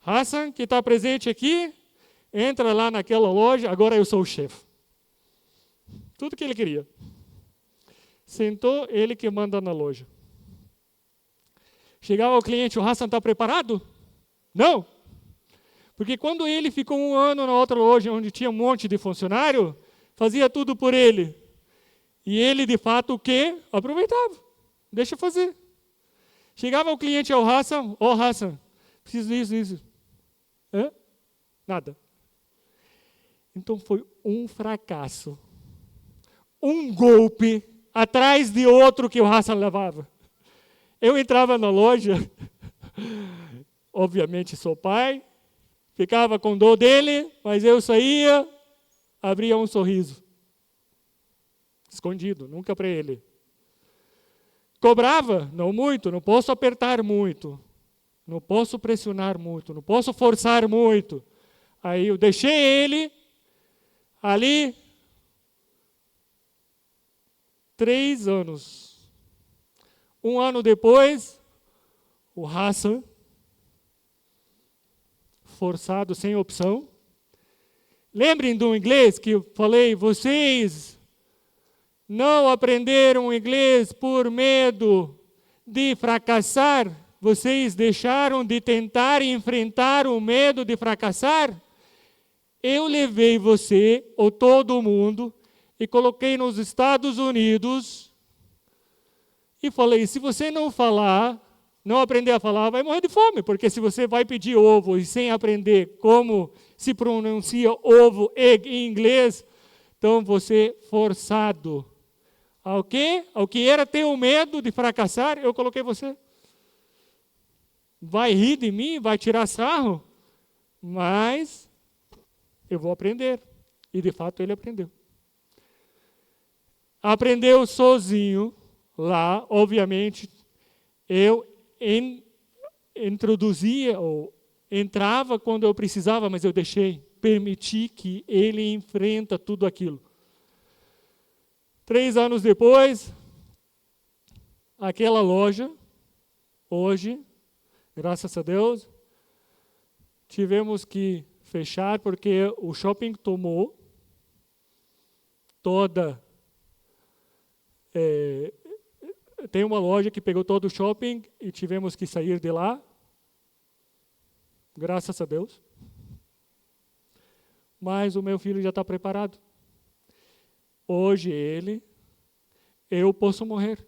Hassan, que está presente aqui, entra lá naquela loja, agora eu sou o chefe. Tudo que ele queria. Sentou, ele que manda na loja. Chegava o cliente, o Hassan está preparado? Não. Porque quando ele ficou 1 ano na outra loja, onde tinha um monte de funcionário, fazia tudo por ele. E ele, de fato, o quê? Aproveitava. Deixa eu fazer. Chegava o cliente ao Hassan, Hassan, preciso disso. Hã? Nada. Então foi um fracasso. Um golpe atrás de outro que o Hassan levava. Eu entrava na loja, obviamente sou pai, ficava com dor dele, mas eu saía, abria um sorriso. Escondido, nunca para ele. Cobrava? Não muito, não posso apertar muito, não posso pressionar muito, não posso forçar muito. Aí eu deixei ele ali 3 anos. 1 ano depois, o Hassan, forçado, sem opção. Lembrem do inglês que eu falei, vocês não aprenderam inglês por medo de fracassar? vocês deixaram de tentar enfrentar o medo de fracassar? Eu levei você, ou todo mundo, e coloquei nos Estados Unidos e falei, se você não falar, não aprender a falar, vai morrer de fome, porque se você vai pedir ovo e sem aprender como se pronuncia ovo, egg em inglês, então você forçado ao quê? Ao que era ter o medo de fracassar, eu coloquei você. Vai rir de mim, vai tirar sarro, mas eu vou aprender. E de fato ele aprendeu. Aprendeu sozinho lá, obviamente, eu introduzia ou entrava quando eu precisava, mas eu deixei, permiti que ele enfrenta tudo aquilo. 3 anos depois, aquela loja, hoje, graças a Deus, tivemos que fechar porque o shopping tomou toda... tem uma loja que pegou todo o shopping e tivemos que sair de lá. Graças a Deus. Mas o meu filho já está preparado. Hoje eu posso morrer.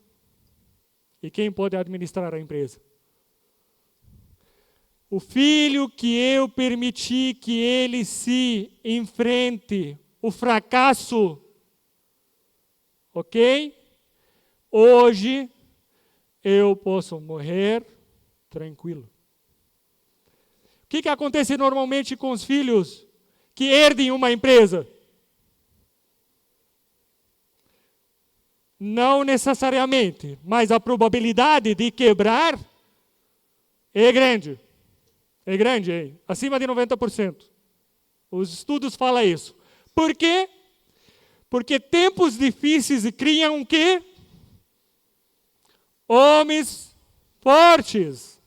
E quem pode administrar a empresa? O filho que eu permiti que ele se enfrente o fracasso, ok? Hoje eu posso morrer tranquilo. O que acontece normalmente com os filhos que herdem uma empresa? Não necessariamente, mas a probabilidade de quebrar é grande. É grande, hein? Acima de 90%. Os estudos falam isso. Por quê? Porque tempos difíceis criam o quê? Homens fortes.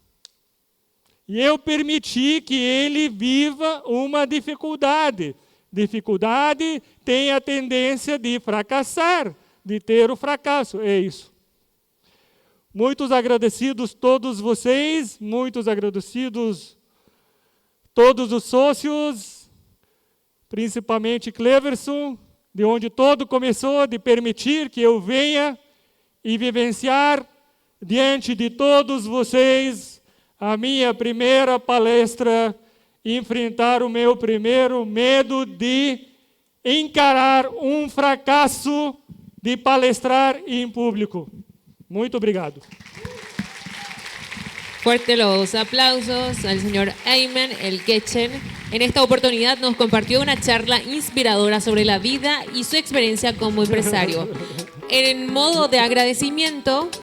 E eu permiti que ele viva uma dificuldade. Dificuldade tem a tendência de fracassar, de ter o fracasso. É isso. Muitos agradecidos todos vocês, muitos agradecidos todos os sócios, principalmente Cleverson, de onde todo começou, de permitir que eu venha e vivenciar diante de todos vocês a minha primeira palestra, enfrentar o meu primeiro medo de encarar um fracasso de palestrar em público. Muito obrigado. Fuerte los aplausos al señor Ayman El-Getchen. En esta oportunidad nos compartió una charla inspiradora sobre la vida y su experiencia como empresario. En modo de agradecimiento,